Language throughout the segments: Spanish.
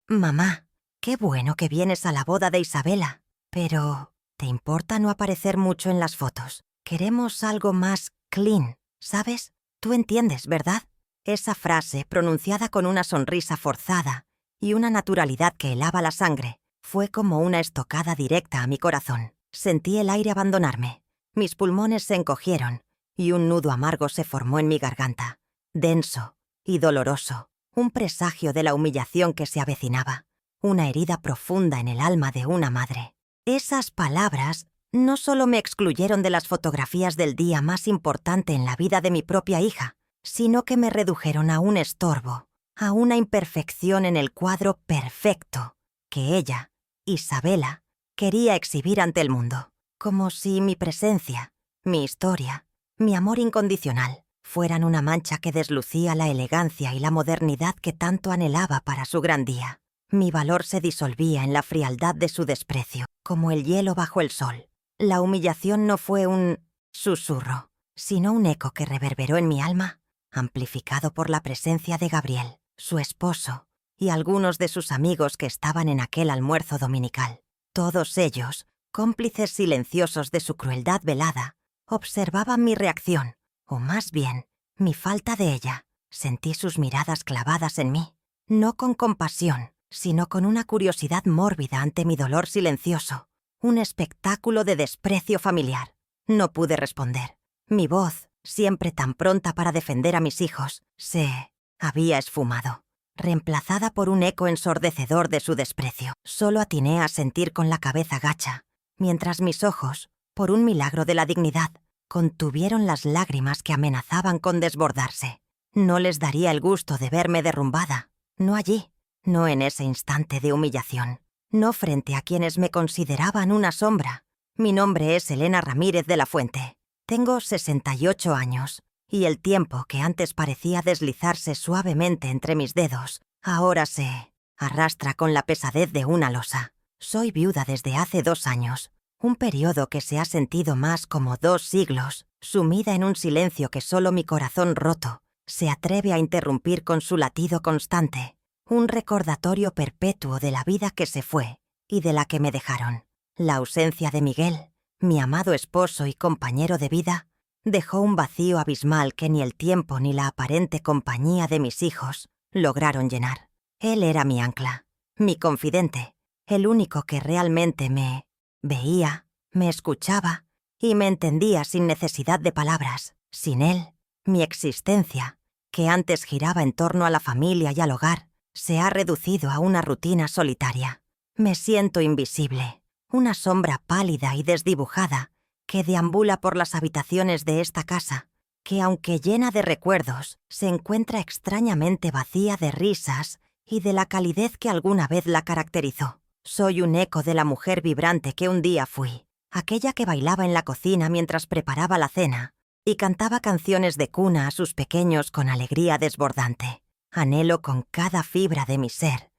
Mamá, qué bueno que vienes a la boda de Isabela, pero ¿te importa no aparecer mucho en las fotos? Queremos algo más clean, ¿sabes? Tú entiendes, ¿verdad? Esa frase, pronunciada con una sonrisa forzada y una naturalidad que helaba la sangre, fue como una estocada directa a mi corazón. Sentí el aire abandonarme. Mis pulmones se encogieron y un nudo amargo se formó en mi garganta, denso y doloroso, un presagio de la humillación que se avecinaba, una herida profunda en el alma de una madre. Esas palabras no solo me excluyeron de las fotografías del día más importante en la vida de mi propia hija, sino que me redujeron a un estorbo, a una imperfección en el cuadro perfecto que ella, Isabela, quería exhibir ante el mundo, como si mi presencia, mi historia, mi amor incondicional fueran una mancha que deslucía la elegancia y la modernidad que tanto anhelaba para su gran día. Mi valor se disolvía en la frialdad de su desprecio, como el hielo bajo el sol. La humillación no fue un susurro, sino un eco que reverberó en mi alma, amplificado por la presencia de Gabriel, su esposo, y algunos de sus amigos que estaban en aquel almuerzo dominical. Todos ellos, cómplices silenciosos de su crueldad velada, observaban mi reacción, o más bien, mi falta de ella. Sentí sus miradas clavadas en mí, no con compasión, sino con una curiosidad mórbida ante mi dolor silencioso, un espectáculo de desprecio familiar. No pude responder. Mi voz, siempre tan pronta para defender a mis hijos, se había esfumado, reemplazada por un eco ensordecedor de su desprecio. Solo atiné a sentir con la cabeza gacha, mientras mis ojos, por un milagro de la dignidad, contuvieron las lágrimas que amenazaban con desbordarse. No les daría el gusto de verme derrumbada, no allí, no en ese instante de humillación, no frente a quienes me consideraban una sombra. Mi nombre es Elena Ramírez de la Fuente. Tengo 68 años, y el tiempo que antes parecía deslizarse suavemente entre mis dedos, ahora se arrastra con la pesadez de una losa. Soy viuda desde hace 2 años, un periodo que se ha sentido más como 2 siglos, sumida en un silencio que solo mi corazón roto se atreve a interrumpir con su latido constante, un recordatorio perpetuo de la vida que se fue y de la que me dejaron. La ausencia de Miguel, mi amado esposo y compañero de vida, dejó un vacío abismal que ni el tiempo ni la aparente compañía de mis hijos lograron llenar. Él era mi ancla, mi confidente, el único que realmente me veía, me escuchaba y me entendía sin necesidad de palabras. Sin él, mi existencia, que antes giraba en torno a la familia y al hogar, se ha reducido a una rutina solitaria. Me siento invisible, una sombra pálida y desdibujada que deambula por las habitaciones de esta casa, que aunque llena de recuerdos, se encuentra extrañamente vacía de risas y de la calidez que alguna vez la caracterizó. Soy un eco de la mujer vibrante que un día fui, aquella que bailaba en la cocina mientras preparaba la cena y cantaba canciones de cuna a sus pequeños con alegría desbordante. Anhelo con cada fibra de mi ser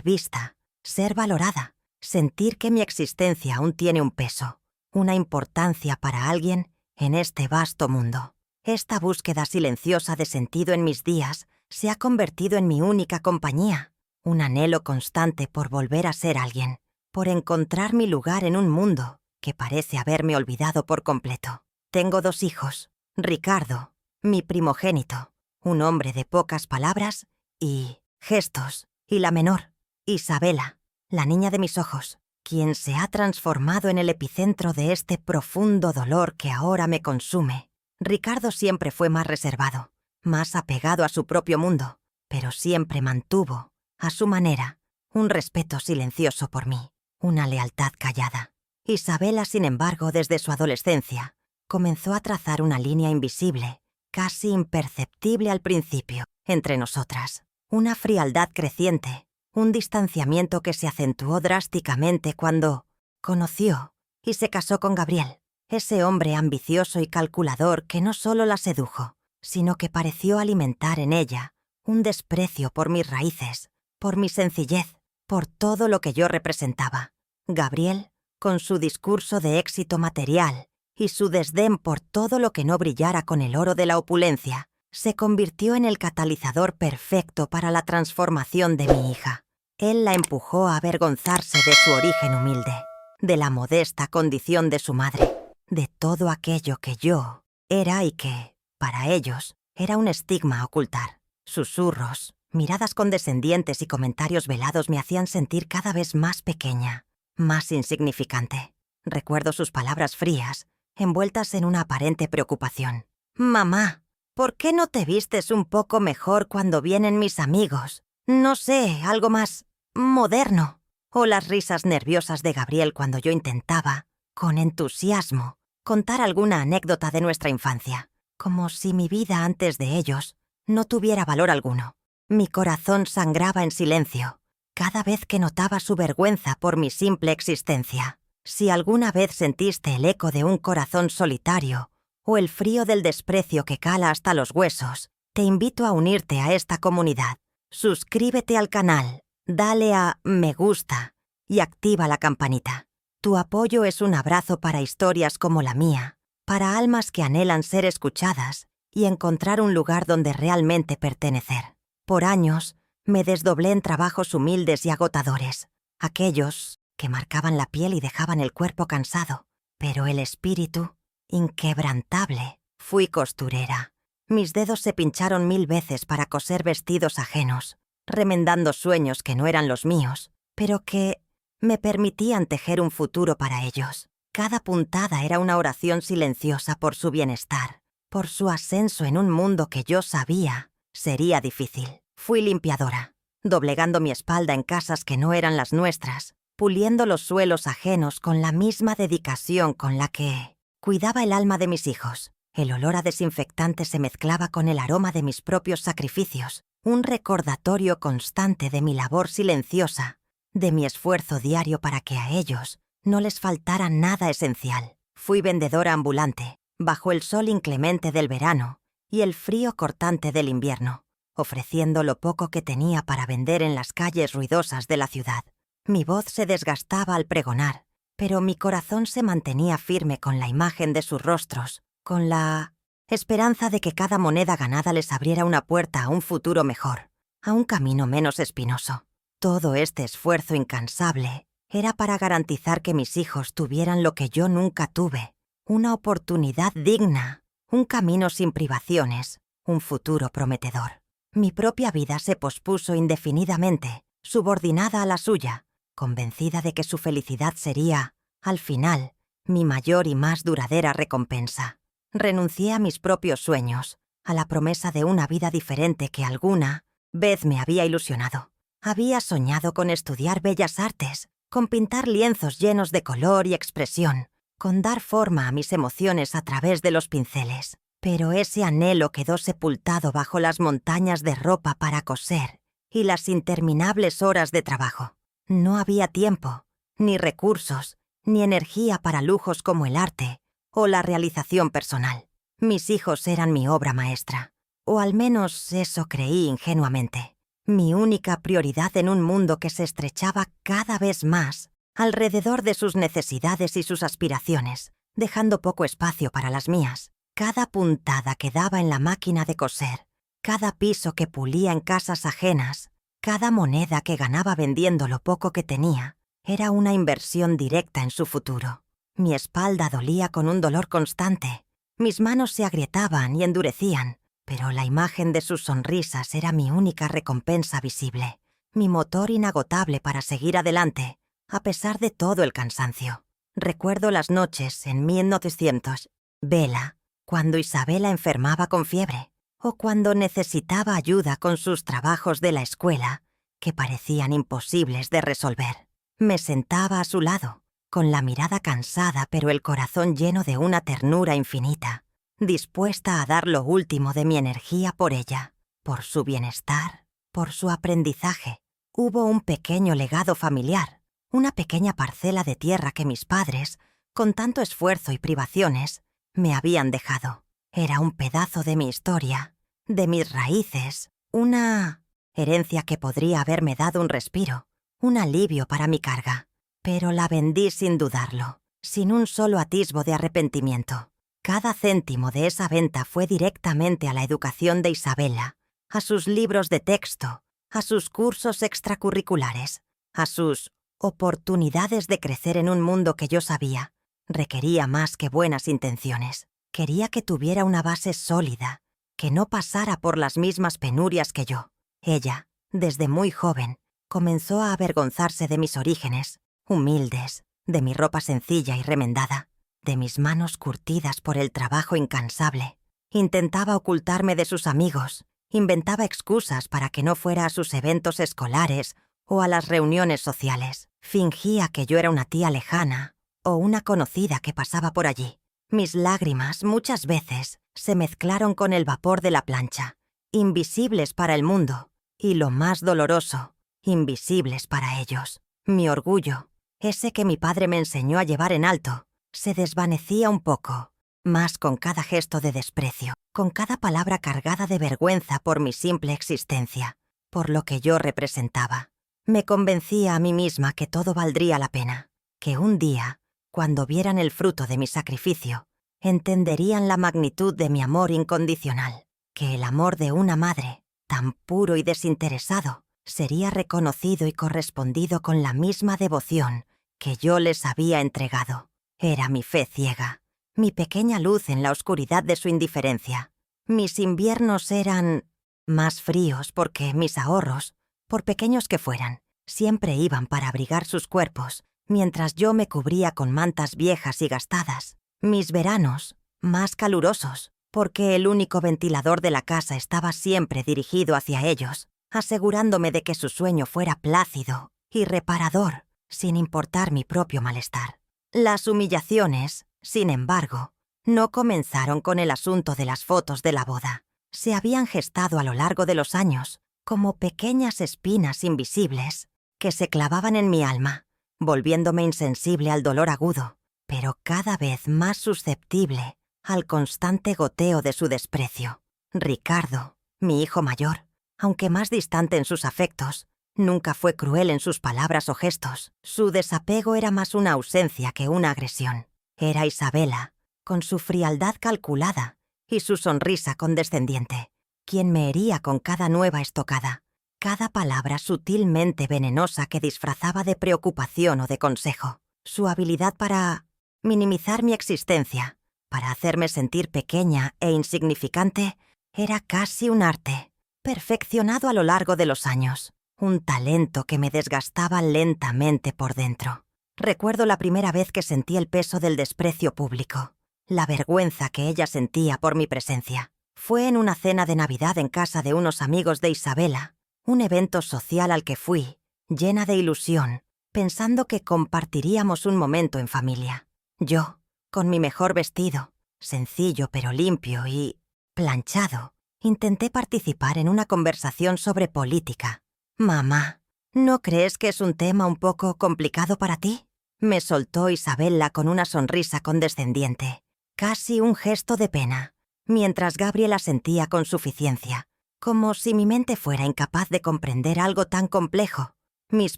vista, ser valorada, sentir que mi existencia aún tiene un peso, una importancia para alguien en este vasto mundo. Esta búsqueda silenciosa de sentido en mis días se ha convertido en mi única compañía, un anhelo constante por volver a ser alguien, por encontrar mi lugar en un mundo que parece haberme olvidado por completo. Tengo 2 hijos, Ricardo, mi primogénito, un hombre de pocas palabras y gestos, y la menor, Isabela, la niña de mis ojos, quien se ha transformado en el epicentro de este profundo dolor que ahora me consume. Ricardo siempre fue más reservado, más apegado a su propio mundo, pero siempre mantuvo, a su manera, un respeto silencioso por mí, una lealtad callada. Isabela, sin embargo, desde su adolescencia, comenzó a trazar una línea invisible, casi imperceptible al principio, entre nosotras. Una frialdad creciente, un distanciamiento que se acentuó drásticamente cuando conoció y se casó con Gabriel, ese hombre ambicioso y calculador que no solo la sedujo, sino que pareció alimentar en ella un desprecio por mis raíces, por mi sencillez, por todo lo que yo representaba. Gabriel, con su discurso de éxito material y su desdén por todo lo que no brillara con el oro de la opulencia, se convirtió en el catalizador perfecto para la transformación de mi hija. Él la empujó a avergonzarse de su origen humilde, de la modesta condición de su madre, de todo aquello que yo era y que, para ellos, era un estigma a ocultar. Susurros, miradas condescendientes y comentarios velados me hacían sentir cada vez más pequeña, más insignificante. Recuerdo sus palabras frías, envueltas en una aparente preocupación. «Mamá, ¿por qué no te vistes un poco mejor cuando vienen mis amigos? No sé, algo más moderno». O las risas nerviosas de Gabriel cuando yo intentaba, con entusiasmo, contar alguna anécdota de nuestra infancia, como si mi vida antes de ellos no tuviera valor alguno. Mi corazón sangraba en silencio, cada vez que notaba su vergüenza por mi simple existencia. Si alguna vez sentiste el eco de un corazón solitario o el frío del desprecio que cala hasta los huesos, te invito a unirte a esta comunidad. Suscríbete al canal, dale a me gusta y activa la campanita. Tu apoyo es un abrazo para historias como la mía, para almas que anhelan ser escuchadas y encontrar un lugar donde realmente pertenecer. Por años, me desdoblé en trabajos humildes y agotadores, aquellos que marcaban la piel y dejaban el cuerpo cansado, pero el espíritu, inquebrantable. Fui costurera. Mis dedos se pincharon 1000 veces para coser vestidos ajenos, remendando sueños que no eran los míos, pero que me permitían tejer un futuro para ellos. Cada puntada era una oración silenciosa por su bienestar, por su ascenso en un mundo que yo sabía sería difícil. Fui limpiadora, doblegando mi espalda en casas que no eran las nuestras, puliendo los suelos ajenos con la misma dedicación con la que cuidaba el alma de mis hijos. El olor a desinfectante se mezclaba con el aroma de mis propios sacrificios, un recordatorio constante de mi labor silenciosa, de mi esfuerzo diario para que a ellos no les faltara nada esencial. Fui vendedora ambulante, bajo el sol inclemente del verano y el frío cortante del invierno, ofreciendo lo poco que tenía para vender en las calles ruidosas de la ciudad. Mi voz se desgastaba al pregonar, pero mi corazón se mantenía firme con la imagen de sus rostros, con la esperanza de que cada moneda ganada les abriera una puerta a un futuro mejor, a un camino menos espinoso. Todo este esfuerzo incansable era para garantizar que mis hijos tuvieran lo que yo nunca tuve, una oportunidad digna, un camino sin privaciones, un futuro prometedor. Mi propia vida se pospuso indefinidamente, subordinada a la suya, convencida de que su felicidad sería, al final, mi mayor y más duradera recompensa. Renuncié a mis propios sueños, a la promesa de una vida diferente que alguna vez me había ilusionado. Había soñado con estudiar bellas artes, con pintar lienzos llenos de color y expresión, con dar forma a mis emociones a través de los pinceles. Pero ese anhelo quedó sepultado bajo las montañas de ropa para coser y las interminables horas de trabajo. No había tiempo, ni recursos, ni energía para lujos como el arte o la realización personal. Mis hijos eran mi obra maestra, o al menos eso creí ingenuamente. Mi única prioridad en un mundo que se estrechaba cada vez más alrededor de sus necesidades y sus aspiraciones, dejando poco espacio para las mías. Cada puntada que daba en la máquina de coser, cada piso que pulía en casas ajenas, cada moneda que ganaba vendiendo lo poco que tenía, era una inversión directa en su futuro. Mi espalda dolía con un dolor constante, mis manos se agrietaban y endurecían, pero la imagen de sus sonrisas era mi única recompensa visible, mi motor inagotable para seguir adelante, a pesar de todo el cansancio. Recuerdo las noches en 1900, Vela, cuando Isabela enfermaba con fiebre, o cuando necesitaba ayuda con sus trabajos de la escuela, que parecían imposibles de resolver. Me sentaba a su lado, con la mirada cansada pero el corazón lleno de una ternura infinita, dispuesta a dar lo último de mi energía por ella, por su bienestar, por su aprendizaje. Hubo un pequeño legado familiar, una pequeña parcela de tierra que mis padres, con tanto esfuerzo y privaciones, me habían dejado. Era un pedazo de mi historia, de mis raíces, una herencia que podría haberme dado un respiro, un alivio para mi carga. Pero la vendí sin dudarlo, sin un solo atisbo de arrepentimiento. Cada céntimo de esa venta fue directamente a la educación de Isabela, a sus libros de texto, a sus cursos extracurriculares, a sus oportunidades de crecer en un mundo que yo sabía requería más que buenas intenciones. Quería que tuviera una base sólida, que no pasara por las mismas penurias que yo. Ella, desde muy joven, comenzó a avergonzarse de mis orígenes, humildes, de mi ropa sencilla y remendada, de mis manos curtidas por el trabajo incansable. Intentaba ocultarme de sus amigos, inventaba excusas para que no fuera a sus eventos escolares o a las reuniones sociales. Fingía que yo era una tía lejana o una conocida que pasaba por allí. Mis lágrimas muchas veces se mezclaron con el vapor de la plancha, invisibles para el mundo, y lo más doloroso, invisibles para ellos. Mi orgullo, ese que mi padre me enseñó a llevar en alto, se desvanecía un poco, más con cada gesto de desprecio, con cada palabra cargada de vergüenza por mi simple existencia, por lo que yo representaba. Me convencía a mí misma que todo valdría la pena, que un día, cuando vieran el fruto de mi sacrificio, entenderían la magnitud de mi amor incondicional, que el amor de una madre, tan puro y desinteresado, sería reconocido y correspondido con la misma devoción que yo les había entregado. Era mi fe ciega, mi pequeña luz en la oscuridad de su indiferencia. Mis inviernos eran más fríos porque mis ahorros, por pequeños que fueran, siempre iban para abrigar sus cuerpos, mientras yo me cubría con mantas viejas y gastadas. Mis veranos, más calurosos, porque el único ventilador de la casa estaba siempre dirigido hacia ellos, asegurándome de que su sueño fuera plácido y reparador, sin importar mi propio malestar. Las humillaciones, sin embargo, no comenzaron con el asunto de las fotos de la boda. Se habían gestado a lo largo de los años, como pequeñas espinas invisibles que se clavaban en mi alma, volviéndome insensible al dolor agudo, pero cada vez más susceptible al constante goteo de su desprecio. Ricardo, mi hijo mayor, aunque más distante en sus afectos, nunca fue cruel en sus palabras o gestos. Su desapego era más una ausencia que una agresión. Era Isabela, con su frialdad calculada y su sonrisa condescendiente, quien me hería con cada nueva estocada, cada palabra sutilmente venenosa que disfrazaba de preocupación o de consejo. Su habilidad para minimizar mi existencia, para hacerme sentir pequeña e insignificante, era casi un arte, perfeccionado a lo largo de los años, un talento que me desgastaba lentamente por dentro. Recuerdo la primera vez que sentí el peso del desprecio público, la vergüenza que ella sentía por mi presencia. Fue en una cena de Navidad en casa de unos amigos de Isabela, un evento social al que fui, llena de ilusión, pensando que compartiríamos un momento en familia. Yo, con mi mejor vestido, sencillo pero limpio y planchado, intenté participar en una conversación sobre política. «Mamá, ¿no crees que es un tema un poco complicado para ti?», me soltó Isabela con una sonrisa condescendiente, casi un gesto de pena, mientras Gabriel asentía con suficiencia, como si mi mente fuera incapaz de comprender algo tan complejo. Mis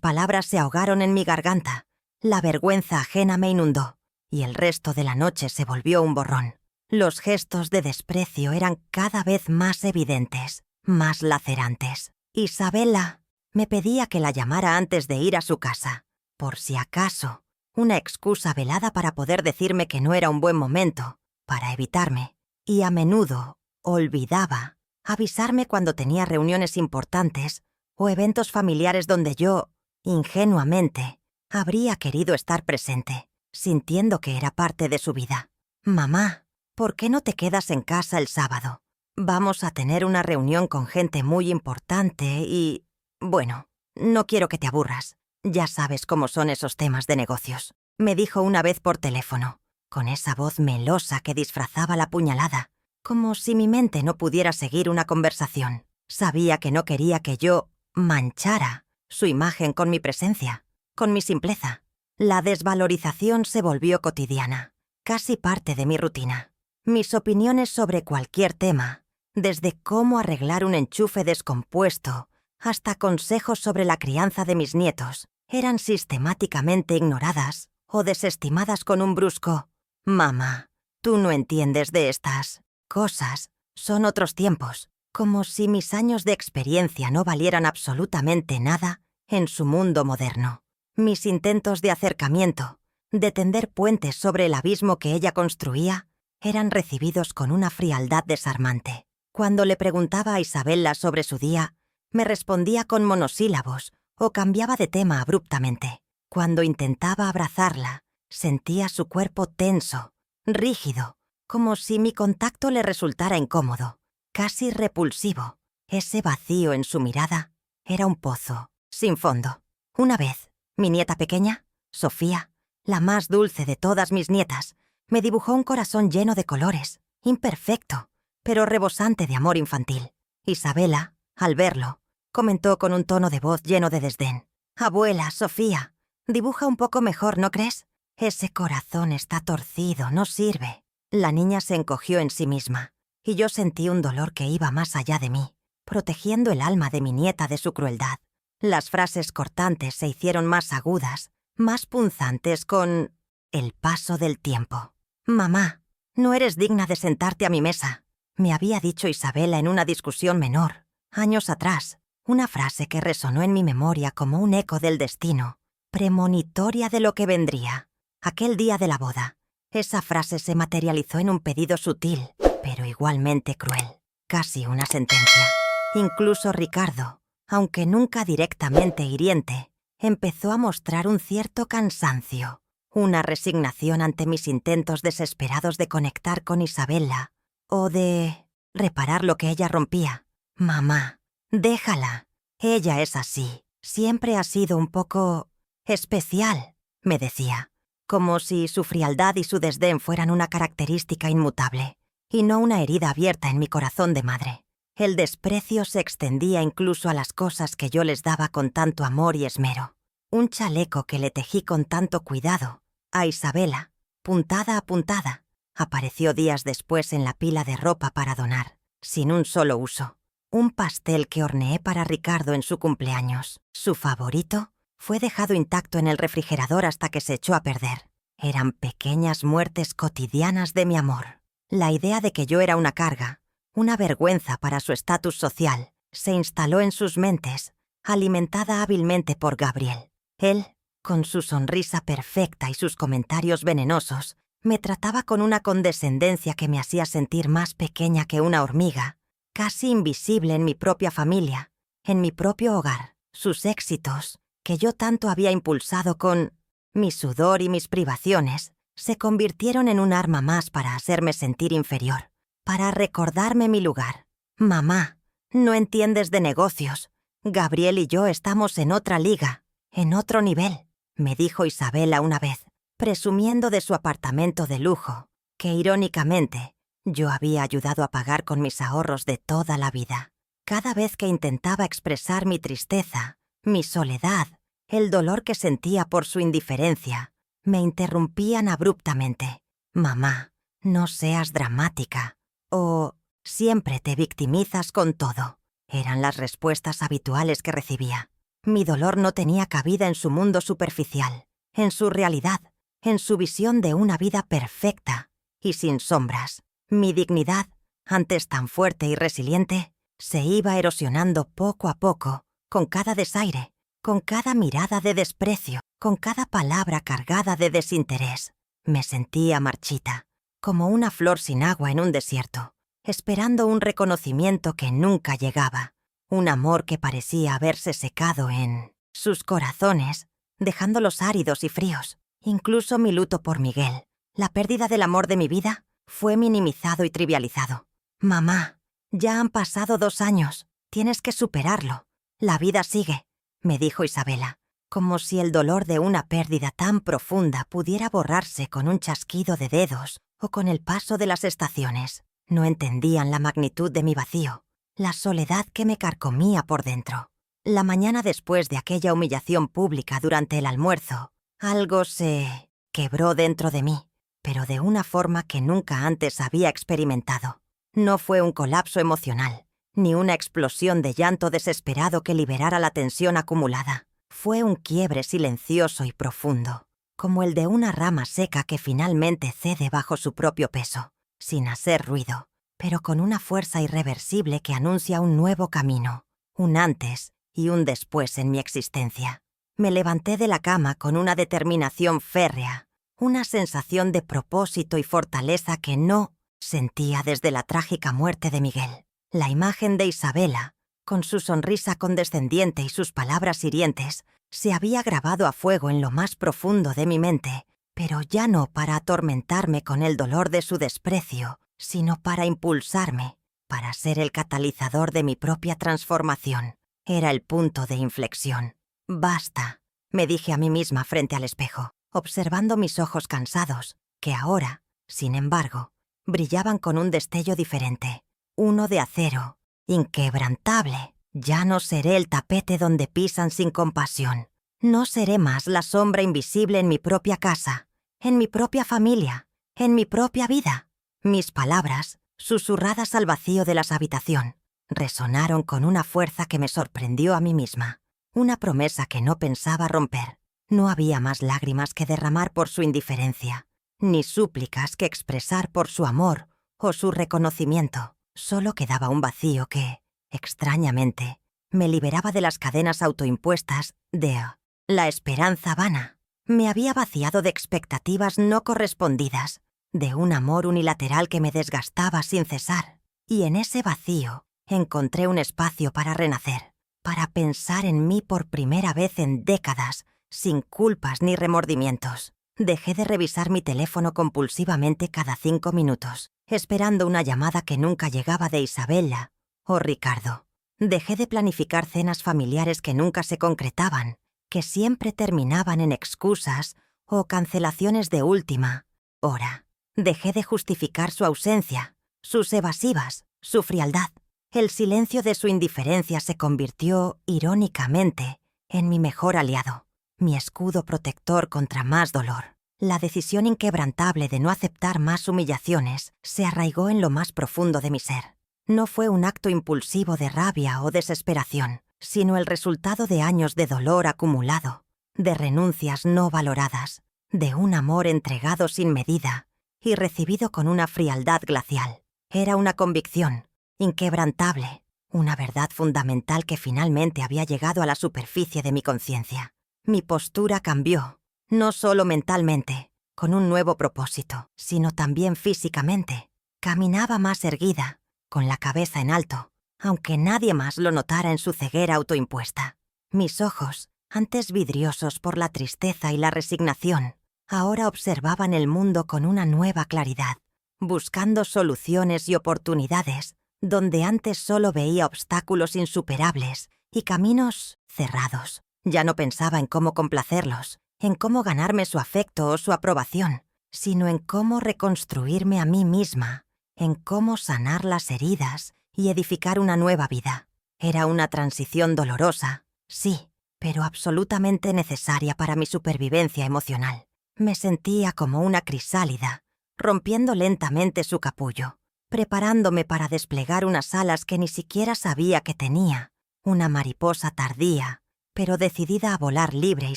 palabras se ahogaron en mi garganta, la vergüenza ajena me inundó, y el resto de la noche se volvió un borrón. Los gestos de desprecio eran cada vez más evidentes, más lacerantes. Isabela me pedía que la llamara antes de ir a su casa, por si acaso, una excusa velada para poder decirme que no era un buen momento, para evitarme, y a menudo olvidaba avisarme cuando tenía reuniones importantes o eventos familiares donde yo, ingenuamente, habría querido estar presente, sintiendo que era parte de su vida. «Mamá, ¿por qué no te quedas en casa el sábado? Vamos a tener una reunión con gente muy importante y... bueno, no quiero que te aburras. Ya sabes cómo son esos temas de negocios», me dijo una vez por teléfono, con esa voz melosa que disfrazaba la puñalada, como si mi mente no pudiera seguir una conversación. Sabía que no quería que yo manchara su imagen con mi presencia, con mi simpleza. La desvalorización se volvió cotidiana, casi parte de mi rutina. Mis opiniones sobre cualquier tema, desde cómo arreglar un enchufe descompuesto hasta consejos sobre la crianza de mis nietos, eran sistemáticamente ignoradas o desestimadas con un brusco «Mamá, tú no entiendes de estas cosas, son otros tiempos». como si mis años de experiencia no valieran absolutamente nada en su mundo moderno. Mis intentos de acercamiento, de tender puentes sobre el abismo que ella construía, eran recibidos con una frialdad desarmante. Cuando le preguntaba a Isabella sobre su día, me respondía con monosílabos o cambiaba de tema abruptamente. Cuando intentaba abrazarla, sentía su cuerpo tenso, rígido, como si mi contacto le resultara incómodo, casi repulsivo. Ese vacío en su mirada era un pozo, sin fondo. Una vez, mi nieta pequeña, Sofía, la más dulce de todas mis nietas, me dibujó un corazón lleno de colores, imperfecto, pero rebosante de amor infantil. Isabella, al verlo, comentó con un tono de voz lleno de desdén: «Abuela, Sofía, dibuja un poco mejor, ¿no crees? Ese corazón está torcido, no sirve». La niña se encogió en sí misma, y yo sentí un dolor que iba más allá de mí, protegiendo el alma de mi nieta de su crueldad. Las frases cortantes se hicieron más agudas, más punzantes con el paso del tiempo. «Mamá, no eres digna de sentarte a mi mesa», me había dicho Isabella en una discusión menor, años atrás, una frase que resonó en mi memoria como un eco del destino, premonitoria de lo que vendría. Aquel día de la boda, esa frase se materializó en un pedido sutil, pero igualmente cruel, casi una sentencia. Incluso Ricardo, aunque nunca directamente hiriente, empezó a mostrar un cierto cansancio, una resignación ante mis intentos desesperados de conectar con Isabella o de reparar lo que ella rompía. «Mamá, déjala. Ella es así. Siempre ha sido un poco especial», me decía, como si su frialdad y su desdén fueran una característica inmutable, y no una herida abierta en mi corazón de madre. El desprecio se extendía incluso a las cosas que yo les daba con tanto amor y esmero. Un chaleco que le tejí con tanto cuidado a Isabella, puntada a puntada, apareció días después en la pila de ropa para donar, sin un solo uso. Un pastel que horneé para Ricardo en su cumpleaños, su favorito, fue dejado intacto en el refrigerador hasta que se echó a perder. Eran pequeñas muertes cotidianas de mi amor. La idea de que yo era una carga, una vergüenza para su estatus social, se instaló en sus mentes, alimentada hábilmente por Gabriel. Él, con su sonrisa perfecta y sus comentarios venenosos, me trataba con una condescendencia que me hacía sentir más pequeña que una hormiga, casi invisible en mi propia familia, en mi propio hogar. Sus éxitos, que yo tanto había impulsado con mi sudor y mis privaciones, se convirtieron en un arma más para hacerme sentir inferior, para recordarme mi lugar. «Mamá, no entiendes de negocios. Gabriel y yo estamos en otra liga, en otro nivel», me dijo Isabella una vez, presumiendo de su apartamento de lujo, que irónicamente yo había ayudado a pagar con mis ahorros de toda la vida. Cada vez que intentaba expresar mi tristeza, mi soledad, el dolor que sentía por su indiferencia, me interrumpían abruptamente. «Mamá, no seas dramática», o «siempre te victimizas con todo», eran las respuestas habituales que recibía. Mi dolor no tenía cabida en su mundo superficial, en su realidad, en su visión de una vida perfecta y sin sombras. Mi dignidad, antes tan fuerte y resiliente, se iba erosionando poco a poco, con cada desaire, con cada mirada de desprecio, con cada palabra cargada de desinterés. Me sentía marchita, como una flor sin agua en un desierto, esperando un reconocimiento que nunca llegaba, un amor que parecía haberse secado en sus corazones, dejándolos áridos y fríos. Incluso mi luto por Miguel, la pérdida del amor de mi vida, fue minimizado y trivializado. «Mamá, ya han pasado 2 años, tienes que superarlo. La vida sigue», me dijo Isabella, como si el dolor de una pérdida tan profunda pudiera borrarse con un chasquido de dedos o con el paso de las estaciones. No entendían la magnitud de mi vacío, la soledad que me carcomía por dentro. La mañana después de aquella humillación pública durante el almuerzo, algo se quebró dentro de mí, pero de una forma que nunca antes había experimentado. No fue un colapso emocional, ni una explosión de llanto desesperado que liberara la tensión acumulada. Fue un quiebre silencioso y profundo, como el de una rama seca que finalmente cede bajo su propio peso, sin hacer ruido, pero con una fuerza irreversible que anuncia un nuevo camino, un antes y un después en mi existencia. Me levanté de la cama con una determinación férrea, una sensación de propósito y fortaleza que no sentía desde la trágica muerte de Miguel. La imagen de Isabela, con su sonrisa condescendiente y sus palabras hirientes, se había grabado a fuego en lo más profundo de mi mente, pero ya no para atormentarme con el dolor de su desprecio, sino para impulsarme, para ser el catalizador de mi propia transformación. Era el punto de inflexión. «Basta», me dije a mí misma frente al espejo, observando mis ojos cansados, que ahora, sin embargo, brillaban con un destello diferente, uno de acero, inquebrantable. Ya no seré el tapete donde pisan sin compasión. No seré más la sombra invisible en mi propia casa, en mi propia familia, en mi propia vida. Mis palabras, susurradas al vacío de la habitación, resonaron con una fuerza que me sorprendió a mí misma, una promesa que no pensaba romper. No había más lágrimas que derramar por su indiferencia, ni súplicas que expresar por su amor o su reconocimiento. Solo quedaba un vacío que, extrañamente, me liberaba de las cadenas autoimpuestas de la esperanza vana. Me había vaciado de expectativas no correspondidas, de un amor unilateral que me desgastaba sin cesar. Y en ese vacío encontré un espacio para renacer, para pensar en mí por primera vez en décadas, sin culpas ni remordimientos. Dejé de revisar mi teléfono compulsivamente cada 5 minutos, esperando una llamada que nunca llegaba de Isabela o Ricardo. Dejé de planificar cenas familiares que nunca se concretaban, que siempre terminaban en excusas o cancelaciones de última hora. Dejé de justificar su ausencia, sus evasivas, su frialdad. El silencio de su indiferencia se convirtió, irónicamente, en mi mejor aliado, mi escudo protector contra más dolor. La decisión inquebrantable de no aceptar más humillaciones se arraigó en lo más profundo de mi ser. No fue un acto impulsivo de rabia o desesperación, sino el resultado de años de dolor acumulado, de renuncias no valoradas, de un amor entregado sin medida y recibido con una frialdad glacial. Era una convicción, inquebrantable, una verdad fundamental que finalmente había llegado a la superficie de mi conciencia. Mi postura cambió, no solo mentalmente, con un nuevo propósito, sino también físicamente. Caminaba más erguida, con la cabeza en alto, aunque nadie más lo notara en su ceguera autoimpuesta. Mis ojos, antes vidriosos por la tristeza y la resignación, ahora observaban el mundo con una nueva claridad, buscando soluciones y oportunidades donde antes solo veía obstáculos insuperables y caminos cerrados. Ya no pensaba en cómo complacerlos, en cómo ganarme su afecto o su aprobación, sino en cómo reconstruirme a mí misma, en cómo sanar las heridas y edificar una nueva vida. Era una transición dolorosa, sí, pero absolutamente necesaria para mi supervivencia emocional. Me sentía como una crisálida, rompiendo lentamente su capullo, preparándome para desplegar unas alas que ni siquiera sabía que tenía, una mariposa tardía, pero decidida a volar libre y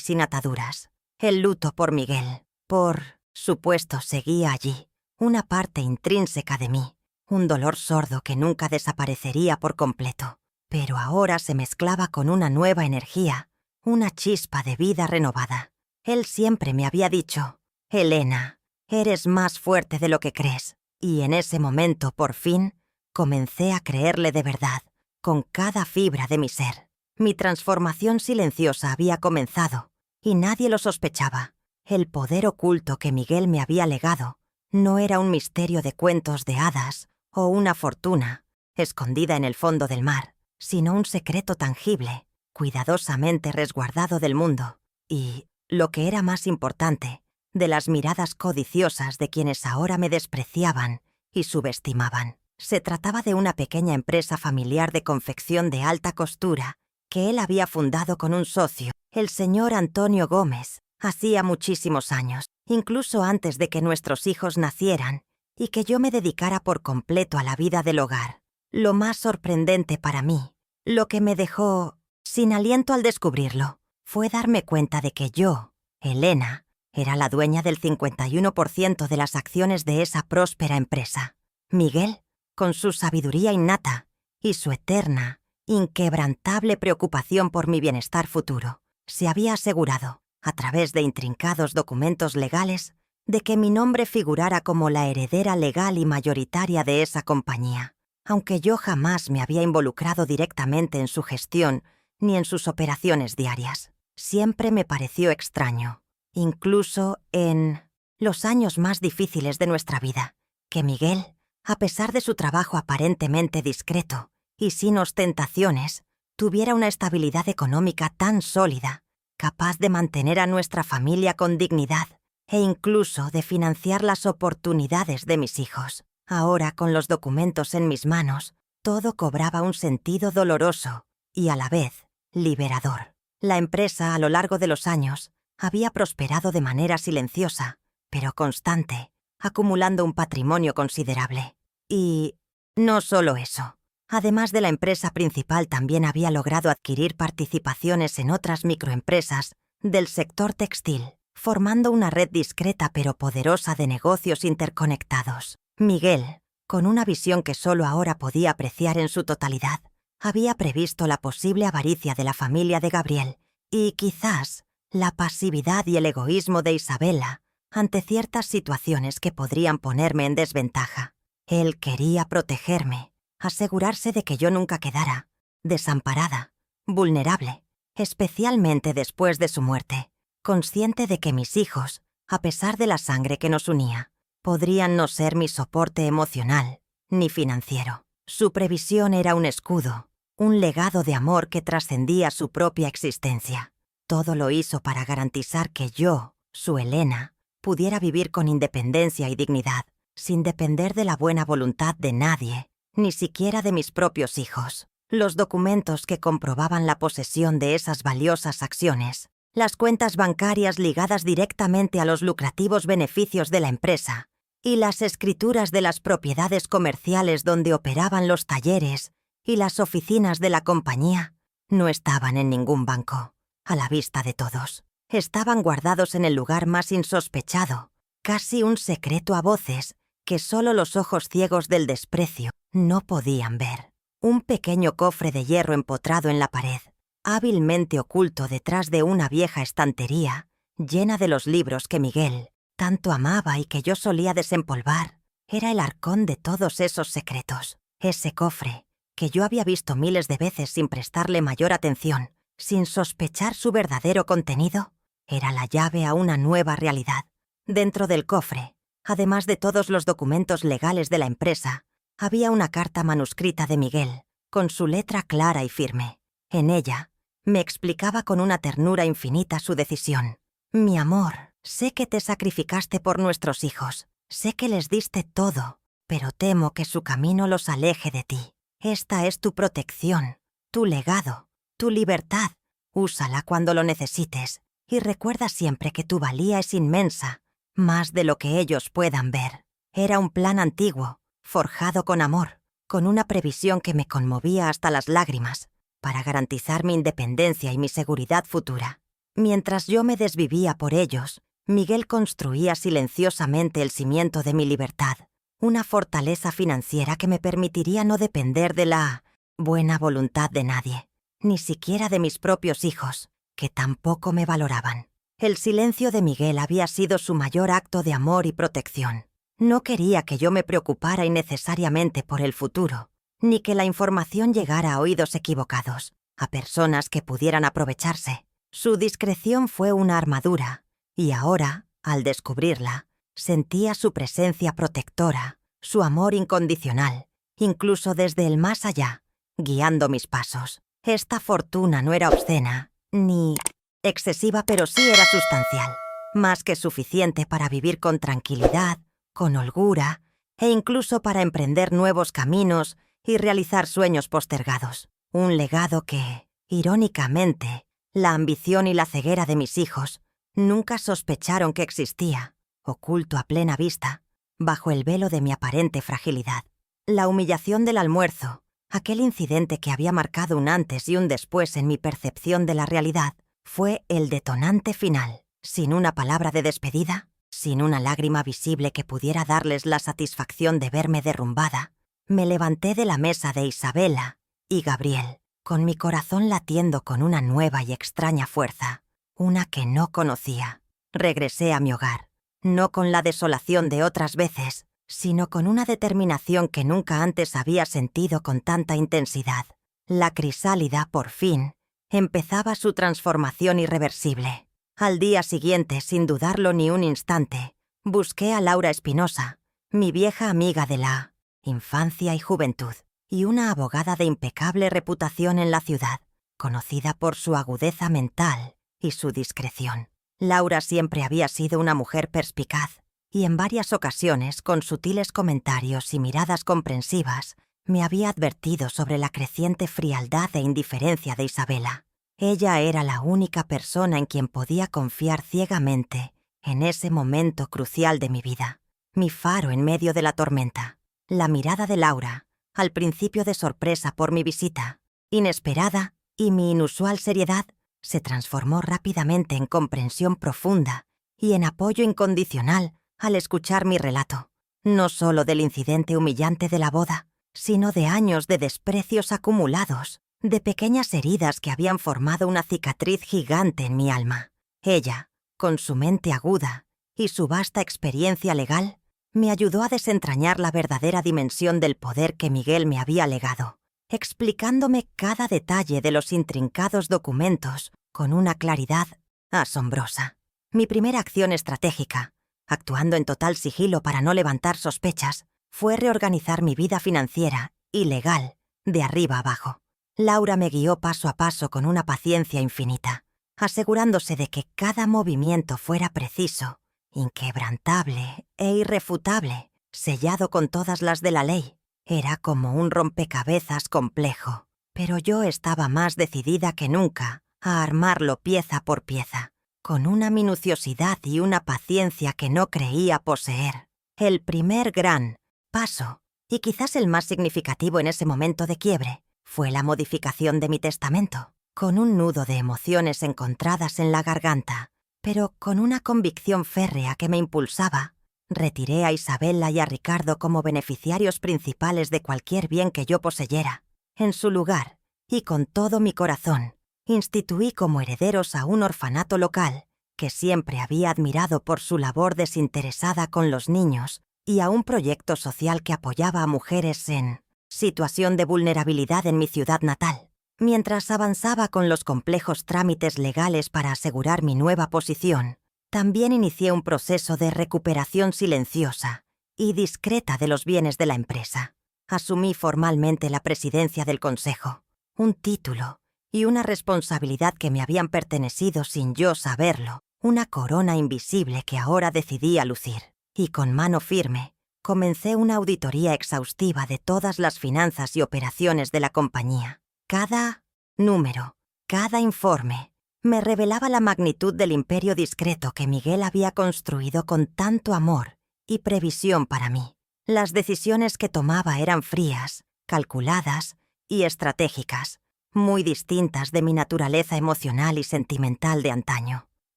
sin ataduras. El luto por Miguel, por supuesto, seguía allí, una parte intrínseca de mí, un dolor sordo que nunca desaparecería por completo, pero ahora se mezclaba con una nueva energía, una chispa de vida renovada. Él siempre me había dicho: «Elena, eres más fuerte de lo que crees», y en ese momento, por fin, comencé a creerle de verdad, con cada fibra de mi ser. Mi transformación silenciosa había comenzado, y nadie lo sospechaba. El poder oculto que Miguel me había legado no era un misterio de cuentos de hadas o una fortuna escondida en el fondo del mar, sino un secreto tangible, cuidadosamente resguardado del mundo, y, lo que era más importante, de las miradas codiciosas de quienes ahora me despreciaban y subestimaban. Se trataba de una pequeña empresa familiar de confección de alta costura que él había fundado con un socio, el señor Antonio Gómez, hacía muchísimos años, incluso antes de que nuestros hijos nacieran, y que yo me dedicara por completo a la vida del hogar. Lo más sorprendente para mí, lo que me dejó sin aliento al descubrirlo, fue darme cuenta de que yo, Elena, era la dueña del 51% de las acciones de esa próspera empresa. Miguel con su sabiduría innata y su eterna, inquebrantable preocupación por mi bienestar futuro, se había asegurado, a través de intrincados documentos legales, de que mi nombre figurara como la heredera legal y mayoritaria de esa compañía, aunque yo jamás me había involucrado directamente en su gestión ni en sus operaciones diarias. Siempre me pareció extraño, incluso en los años más difíciles de nuestra vida, que Miguel, a pesar de su trabajo aparentemente discreto y sin ostentaciones, tuviera una estabilidad económica tan sólida, capaz de mantener a nuestra familia con dignidad e incluso de financiar las oportunidades de mis hijos. Ahora, con los documentos en mis manos, todo cobraba un sentido doloroso y, a la vez, liberador. La empresa, a lo largo de los años, había prosperado de manera silenciosa, pero constante, acumulando un patrimonio considerable. Y no solo eso. Además de la empresa principal, también había logrado adquirir participaciones en otras microempresas del sector textil, formando una red discreta pero poderosa de negocios interconectados. Miguel, con una visión que solo ahora podía apreciar en su totalidad, había previsto la posible avaricia de la familia de Gabriel y, quizás, la pasividad y el egoísmo de Isabela ante ciertas situaciones que podrían ponerme en desventaja. Él quería protegerme, asegurarse de que yo nunca quedara desamparada, vulnerable, especialmente después de su muerte, consciente de que mis hijos, a pesar de la sangre que nos unía, podrían no ser mi soporte emocional ni financiero. Su previsión era un escudo, un legado de amor que trascendía su propia existencia. Todo lo hizo para garantizar que yo, su Elena, pudiera vivir con independencia y dignidad, sin depender de la buena voluntad de nadie, ni siquiera de mis propios hijos. Los documentos que comprobaban la posesión de esas valiosas acciones, las cuentas bancarias ligadas directamente a los lucrativos beneficios de la empresa y las escrituras de las propiedades comerciales donde operaban los talleres y las oficinas de la compañía, no estaban en ningún banco, a la vista de todos. Estaban guardados en el lugar más insospechado, casi un secreto a voces que solo los ojos ciegos del desprecio no podían ver. Un pequeño cofre de hierro empotrado en la pared, hábilmente oculto detrás de una vieja estantería, llena de los libros que Miguel tanto amaba y que yo solía desempolvar, era el arcón de todos esos secretos. Ese cofre, que yo había visto miles de veces sin prestarle mayor atención, sin sospechar su verdadero contenido, era la llave a una nueva realidad. Dentro del cofre, además de todos los documentos legales de la empresa, había una carta manuscrita de Miguel, con su letra clara y firme. En ella, me explicaba con una ternura infinita su decisión. Mi amor, sé que te sacrificaste por nuestros hijos, sé que les diste todo, pero temo que su camino los aleje de ti. Esta es tu protección, tu legado, tu libertad. Úsala cuando lo necesites y recuerda siempre que tu valía es inmensa, más de lo que ellos puedan ver. Era un plan antiguo, forjado con amor, con una previsión que me conmovía hasta las lágrimas, para garantizar mi independencia y mi seguridad futura. Mientras yo me desvivía por ellos, Miguel construía silenciosamente el cimiento de mi libertad, una fortaleza financiera que me permitiría no depender de la buena voluntad de nadie, ni siquiera de mis propios hijos, que tampoco me valoraban. El silencio de Miguel había sido su mayor acto de amor y protección. No quería que yo me preocupara innecesariamente por el futuro, ni que la información llegara a oídos equivocados, a personas que pudieran aprovecharse. Su discreción fue una armadura, y ahora, al descubrirla, sentía su presencia protectora, su amor incondicional, incluso desde el más allá, guiando mis pasos. Esta fortuna no era obscena, ni excesiva, pero sí era sustancial, más que suficiente para vivir con tranquilidad, con holgura, e incluso para emprender nuevos caminos y realizar sueños postergados. Un legado que, irónicamente, la ambición y la ceguera de mis hijos nunca sospecharon que existía, oculto a plena vista, bajo el velo de mi aparente fragilidad. La humillación del almuerzo, aquel incidente que había marcado un antes y un después en mi percepción de la realidad, fue el detonante final. Sin una palabra de despedida, sin una lágrima visible que pudiera darles la satisfacción de verme derrumbada, Me levanté de la mesa de Isabela y Gabriel, con mi corazón latiendo con una nueva y extraña fuerza, una que no conocía. Regresé a mi hogar, no con la desolación de otras veces, sino con una determinación que nunca antes había sentido con tanta intensidad. La crisálida, por fin, empezaba su transformación irreversible. Al día siguiente, sin dudarlo ni un instante, busqué a Laura Espinosa, mi vieja amiga de la infancia y juventud, y una abogada de impecable reputación en la ciudad, conocida por su agudeza mental y su discreción. Laura siempre había sido una mujer perspicaz, y en varias ocasiones, con sutiles comentarios y miradas comprensivas, me había advertido sobre la creciente frialdad e indiferencia de Isabela. Ella era la única persona en quien podía confiar ciegamente en ese momento crucial de mi vida, mi faro en medio de la tormenta. La mirada de Laura, al principio de sorpresa por mi visita, inesperada, y mi inusual seriedad, se transformó rápidamente en comprensión profunda y en apoyo incondicional al escuchar mi relato, no solo del incidente humillante de la boda, sino de años de desprecios acumulados, de pequeñas heridas que habían formado una cicatriz gigante en mi alma. Ella, con su mente aguda y su vasta experiencia legal, me ayudó a desentrañar la verdadera dimensión del poder que Miguel me había legado, explicándome cada detalle de los intrincados documentos con una claridad asombrosa. Mi primera acción estratégica, actuando en total sigilo para no levantar sospechas, fue reorganizar mi vida financiera y legal de arriba abajo. Laura me guió paso a paso con una paciencia infinita, asegurándose de que cada movimiento fuera preciso, inquebrantable e irrefutable, sellado con todas las de la ley. Era como un rompecabezas complejo, pero yo estaba más decidida que nunca a armarlo pieza por pieza, con una minuciosidad y una paciencia que no creía poseer. El primer gran paso, y quizás el más significativo en ese momento de quiebre, fue la modificación de mi testamento, con un nudo de emociones encontradas en la garganta, pero con una convicción férrea que me impulsaba. Retiré a Isabela y a Ricardo como beneficiarios principales de cualquier bien que yo poseyera. En su lugar, y con todo mi corazón, instituí como herederos a un orfanato local que siempre había admirado por su labor desinteresada con los niños y a un proyecto social que apoyaba a mujeres en situación de vulnerabilidad en mi ciudad natal. Mientras avanzaba con los complejos trámites legales para asegurar mi nueva posición, también inicié un proceso de recuperación silenciosa y discreta de los bienes de la empresa. Asumí formalmente la presidencia del consejo, un título y una responsabilidad que me habían pertenecido sin yo saberlo, una corona invisible que ahora decidía lucir. Y con mano firme, comencé una auditoría exhaustiva de todas las finanzas y operaciones de la compañía. Cada número, cada informe, me revelaba la magnitud del imperio discreto que Miguel había construido con tanto amor y previsión para mí. Las decisiones que tomaba eran frías, calculadas y estratégicas, muy distintas de mi naturaleza emocional y sentimental de antaño.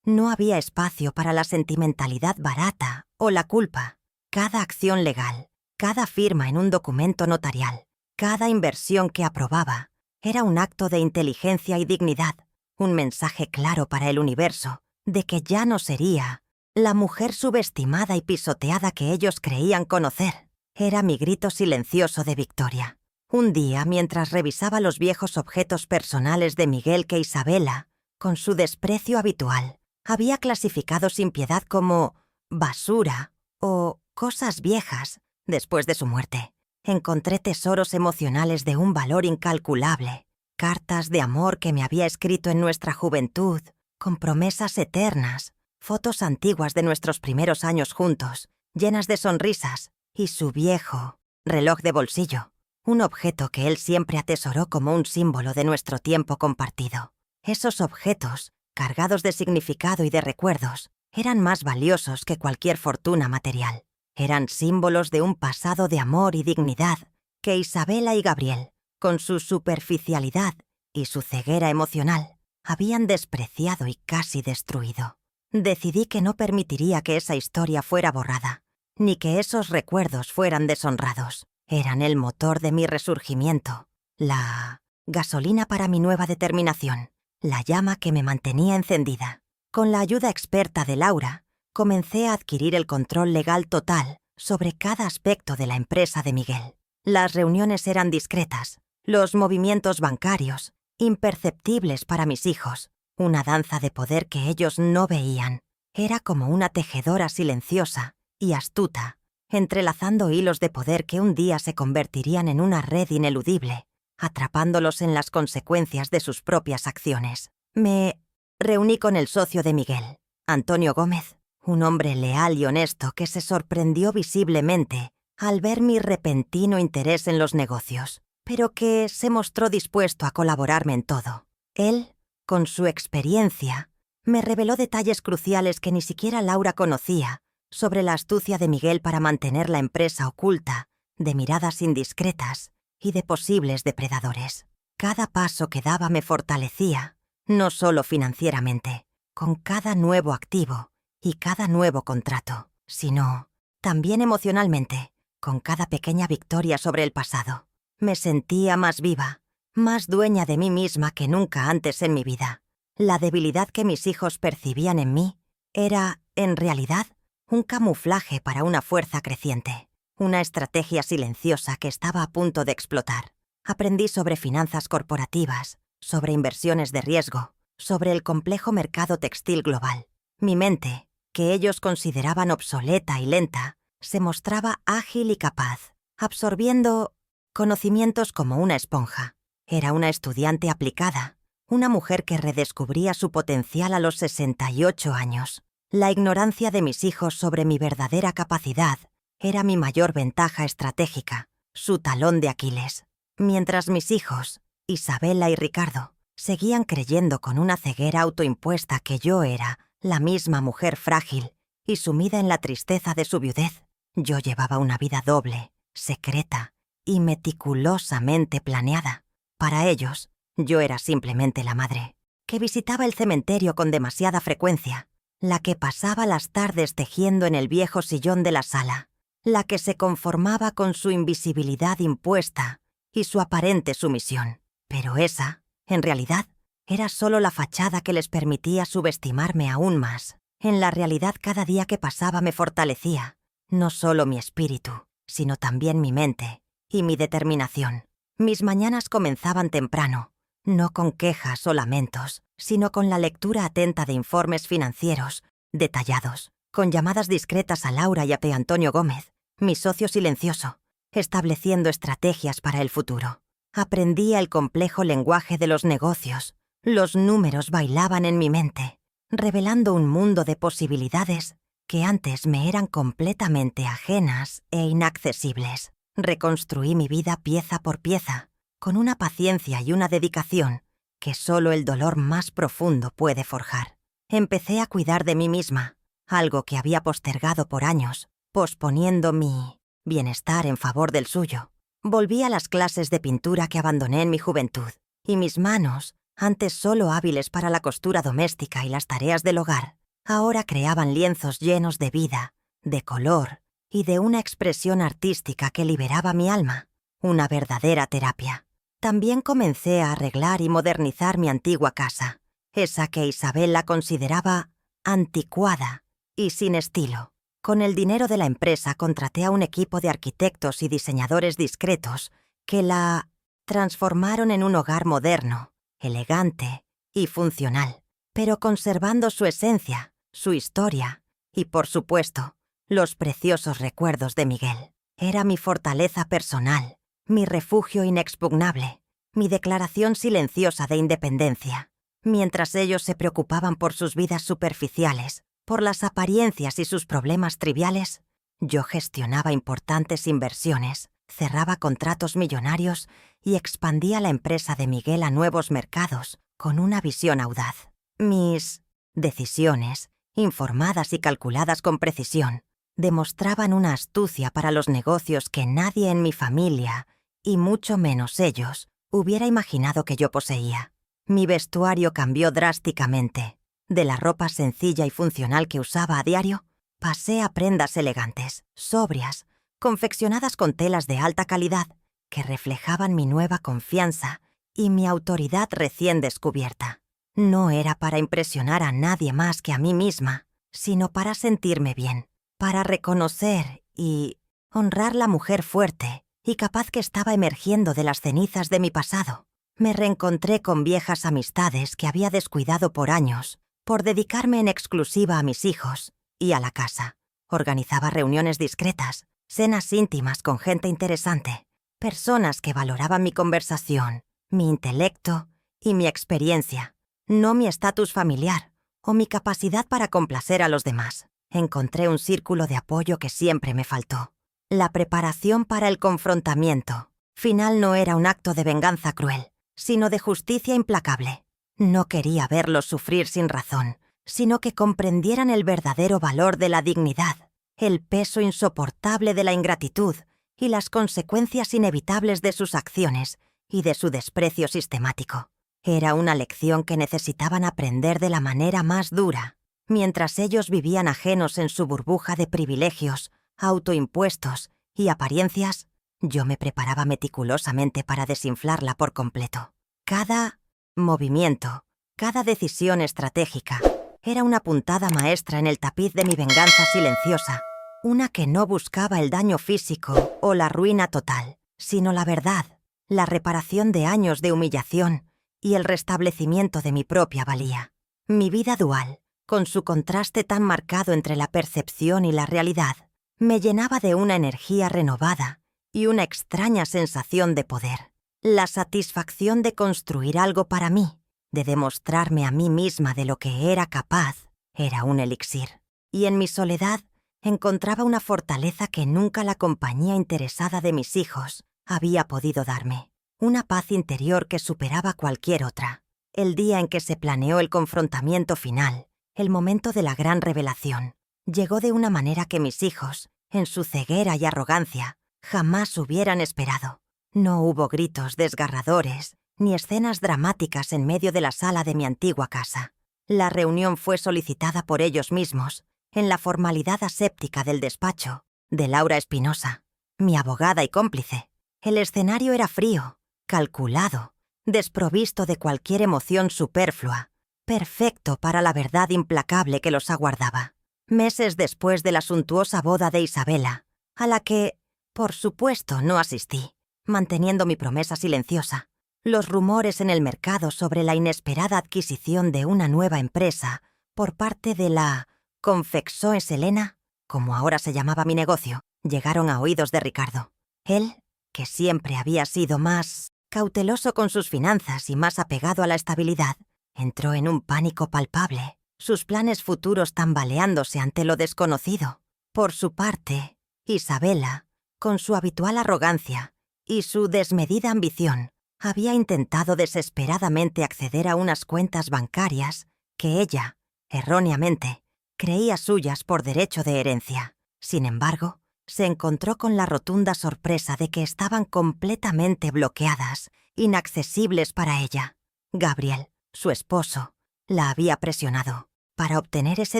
No había espacio para la sentimentalidad barata o la culpa. Cada acción legal, cada firma en un documento notarial, cada inversión que aprobaba, era un acto de inteligencia y dignidad, un mensaje claro para el universo de que ya no sería la mujer subestimada y pisoteada que ellos creían conocer. Era mi grito silencioso de victoria. Un día, mientras revisaba los viejos objetos personales de Miguel que Isabela, con su desprecio habitual, había clasificado sin piedad como basura o cosas viejas después de su muerte, encontré tesoros emocionales de un valor incalculable, cartas de amor que me había escrito en nuestra juventud, con promesas eternas, fotos antiguas de nuestros primeros años juntos, llenas de sonrisas, y su viejo reloj de bolsillo, un objeto que él siempre atesoró como un símbolo de nuestro tiempo compartido. Esos objetos, cargados de significado y de recuerdos, eran más valiosos que cualquier fortuna material. Eran símbolos de un pasado de amor y dignidad que Isabela y Gabriel, con su superficialidad y su ceguera emocional, habían despreciado y casi destruido. Decidí que no permitiría que esa historia fuera borrada, ni que esos recuerdos fueran deshonrados. Eran el motor de mi resurgimiento, la gasolina para mi nueva determinación, la llama que me mantenía encendida. Con la ayuda experta de Laura, comencé a adquirir el control legal total sobre cada aspecto de la empresa de Miguel. Las reuniones eran discretas, los movimientos bancarios, imperceptibles para mis hijos, una danza de poder que ellos no veían. Era como una tejedora silenciosa y astuta, entrelazando hilos de poder que un día se convertirían en una red ineludible, atrapándolos en las consecuencias de sus propias acciones. Me reuní con el socio de Miguel, Antonio Gómez, un hombre leal y honesto que se sorprendió visiblemente al ver mi repentino interés en los negocios, pero que se mostró dispuesto a colaborarme en todo. Él, con su experiencia, me reveló detalles cruciales que ni siquiera Laura conocía sobre la astucia de Miguel para mantener la empresa oculta de miradas indiscretas y de posibles depredadores. Cada paso que daba me fortalecía, no solo financieramente, con cada nuevo activo y cada nuevo contrato, sino también emocionalmente, con cada pequeña victoria sobre el pasado. Me sentía más viva, más dueña de mí misma que nunca antes en mi vida. La debilidad que mis hijos percibían en mí era, en realidad, un camuflaje para una fuerza creciente, una estrategia silenciosa que estaba a punto de explotar. Aprendí sobre finanzas corporativas, sobre inversiones de riesgo, sobre el complejo mercado textil global. Mi mente, que ellos consideraban obsoleta y lenta, se mostraba ágil y capaz, absorbiendo conocimientos como una esponja. Era una estudiante aplicada, una mujer que redescubría su potencial a los 68 años. La ignorancia de mis hijos sobre mi verdadera capacidad era mi mayor ventaja estratégica, su talón de Aquiles. Mientras mis hijos, Isabela y Ricardo, seguían creyendo con una ceguera autoimpuesta que yo era la misma mujer frágil y sumida en la tristeza de su viudez, yo llevaba una vida doble, secreta y meticulosamente planeada. Para ellos, yo era simplemente la madre, que visitaba el cementerio con demasiada frecuencia, la que pasaba las tardes tejiendo en el viejo sillón de la sala, la que se conformaba con su invisibilidad impuesta y su aparente sumisión. Pero esa, en realidad, era solo la fachada que les permitía subestimarme aún más. En la realidad, cada día que pasaba me fortalecía, no solo mi espíritu, sino también mi mente y mi determinación. Mis mañanas comenzaban temprano, no con quejas o lamentos, sino con la lectura atenta de informes financieros, detallados, con llamadas discretas a Laura y a P. Antonio Gómez, mi socio silencioso, estableciendo estrategias para el futuro. Aprendía el complejo lenguaje de los negocios. Los números bailaban en mi mente, revelando un mundo de posibilidades que antes me eran completamente ajenas e inaccesibles. Reconstruí mi vida pieza por pieza, con una paciencia y una dedicación que solo el dolor más profundo puede forjar. Empecé a cuidar de mí misma, algo que había postergado por años, posponiendo mi bienestar en favor del suyo. Volví a las clases de pintura que abandoné en mi juventud, y mis manos, antes solo hábiles para la costura doméstica y las tareas del hogar, ahora creaban lienzos llenos de vida, de color y de una expresión artística que liberaba mi alma, una verdadera terapia. También comencé a arreglar y modernizar mi antigua casa, esa que Isabela consideraba anticuada y sin estilo. Con el dinero de la empresa contraté a un equipo de arquitectos y diseñadores discretos que la transformaron en un hogar moderno, elegante y funcional, pero conservando su esencia, su historia y, por supuesto, los preciosos recuerdos de Miguel. Era mi fortaleza personal, mi refugio inexpugnable, mi declaración silenciosa de independencia. Mientras ellos se preocupaban por sus vidas superficiales, por las apariencias y sus problemas triviales, yo gestionaba importantes inversiones, cerraba contratos millonarios y expandía la empresa de Miguel a nuevos mercados con una visión audaz. Mis decisiones, informadas y calculadas con precisión, demostraban una astucia para los negocios que nadie en mi familia, y mucho menos ellos, hubiera imaginado que yo poseía. Mi vestuario cambió drásticamente. De la ropa sencilla y funcional que usaba a diario, pasé a prendas elegantes, sobrias, confeccionadas con telas de alta calidad que reflejaban mi nueva confianza y mi autoridad recién descubierta. No era para impresionar a nadie más que a mí misma, sino para sentirme bien, para reconocer y honrar la mujer fuerte y capaz que estaba emergiendo de las cenizas de mi pasado. Me reencontré con viejas amistades que había descuidado por años, por dedicarme en exclusiva a mis hijos y a la casa. Organizaba reuniones discretas, cenas íntimas con gente interesante, personas que valoraban mi conversación, mi intelecto y mi experiencia, no mi estatus familiar o mi capacidad para complacer a los demás. Encontré un círculo de apoyo que siempre me faltó. La preparación para el confrontamiento final no era un acto de venganza cruel, sino de justicia implacable. No quería verlos sufrir sin razón, sino que comprendieran el verdadero valor de la dignidad, el peso insoportable de la ingratitud y las consecuencias inevitables de sus acciones y de su desprecio sistemático. Era una lección que necesitaban aprender de la manera más dura. Mientras ellos vivían ajenos en su burbuja de privilegios, autoimpuestos y apariencias, yo me preparaba meticulosamente para desinflarla por completo. Cada movimiento, cada decisión estratégica, era una puntada maestra en el tapiz de mi venganza silenciosa, una que no buscaba el daño físico o la ruina total, sino la verdad, la reparación de años de humillación y el restablecimiento de mi propia valía. Mi vida dual, con su contraste tan marcado entre la percepción y la realidad, me llenaba de una energía renovada y una extraña sensación de poder. La satisfacción de construir algo para mí, de demostrarme a mí misma de lo que era capaz, era un elixir. Y en mi soledad encontraba una fortaleza que nunca la compañía interesada de mis hijos había podido darme. Una paz interior que superaba cualquier otra. El día en que se planeó el confrontamiento final, el momento de la gran revelación, llegó de una manera que mis hijos, en su ceguera y arrogancia, jamás hubieran esperado. No hubo gritos desgarradores ni escenas dramáticas en medio de la sala de mi antigua casa. La reunión fue solicitada por ellos mismos, en la formalidad aséptica del despacho de Laura Espinosa, mi abogada y cómplice. El escenario era frío, calculado, desprovisto de cualquier emoción superflua, perfecto para la verdad implacable que los aguardaba. Meses después de la suntuosa boda de Isabela, a la que, por supuesto, no asistí, manteniendo mi promesa silenciosa, los rumores en el mercado sobre la inesperada adquisición de una nueva empresa por parte de la Confecções Helena, como ahora se llamaba mi negocio, llegaron a oídos de Ricardo. Él, que siempre había sido más cauteloso con sus finanzas y más apegado a la estabilidad, entró en un pánico palpable, sus planes futuros tambaleándose ante lo desconocido. Por su parte, Isabela, con su habitual arrogancia y su desmedida ambición, había intentado desesperadamente acceder a unas cuentas bancarias que ella, erróneamente, creía suyas por derecho de herencia. Sin embargo, se encontró con la rotunda sorpresa de que estaban completamente bloqueadas, inaccesibles para ella. Gabriel, su esposo, la había presionado para obtener ese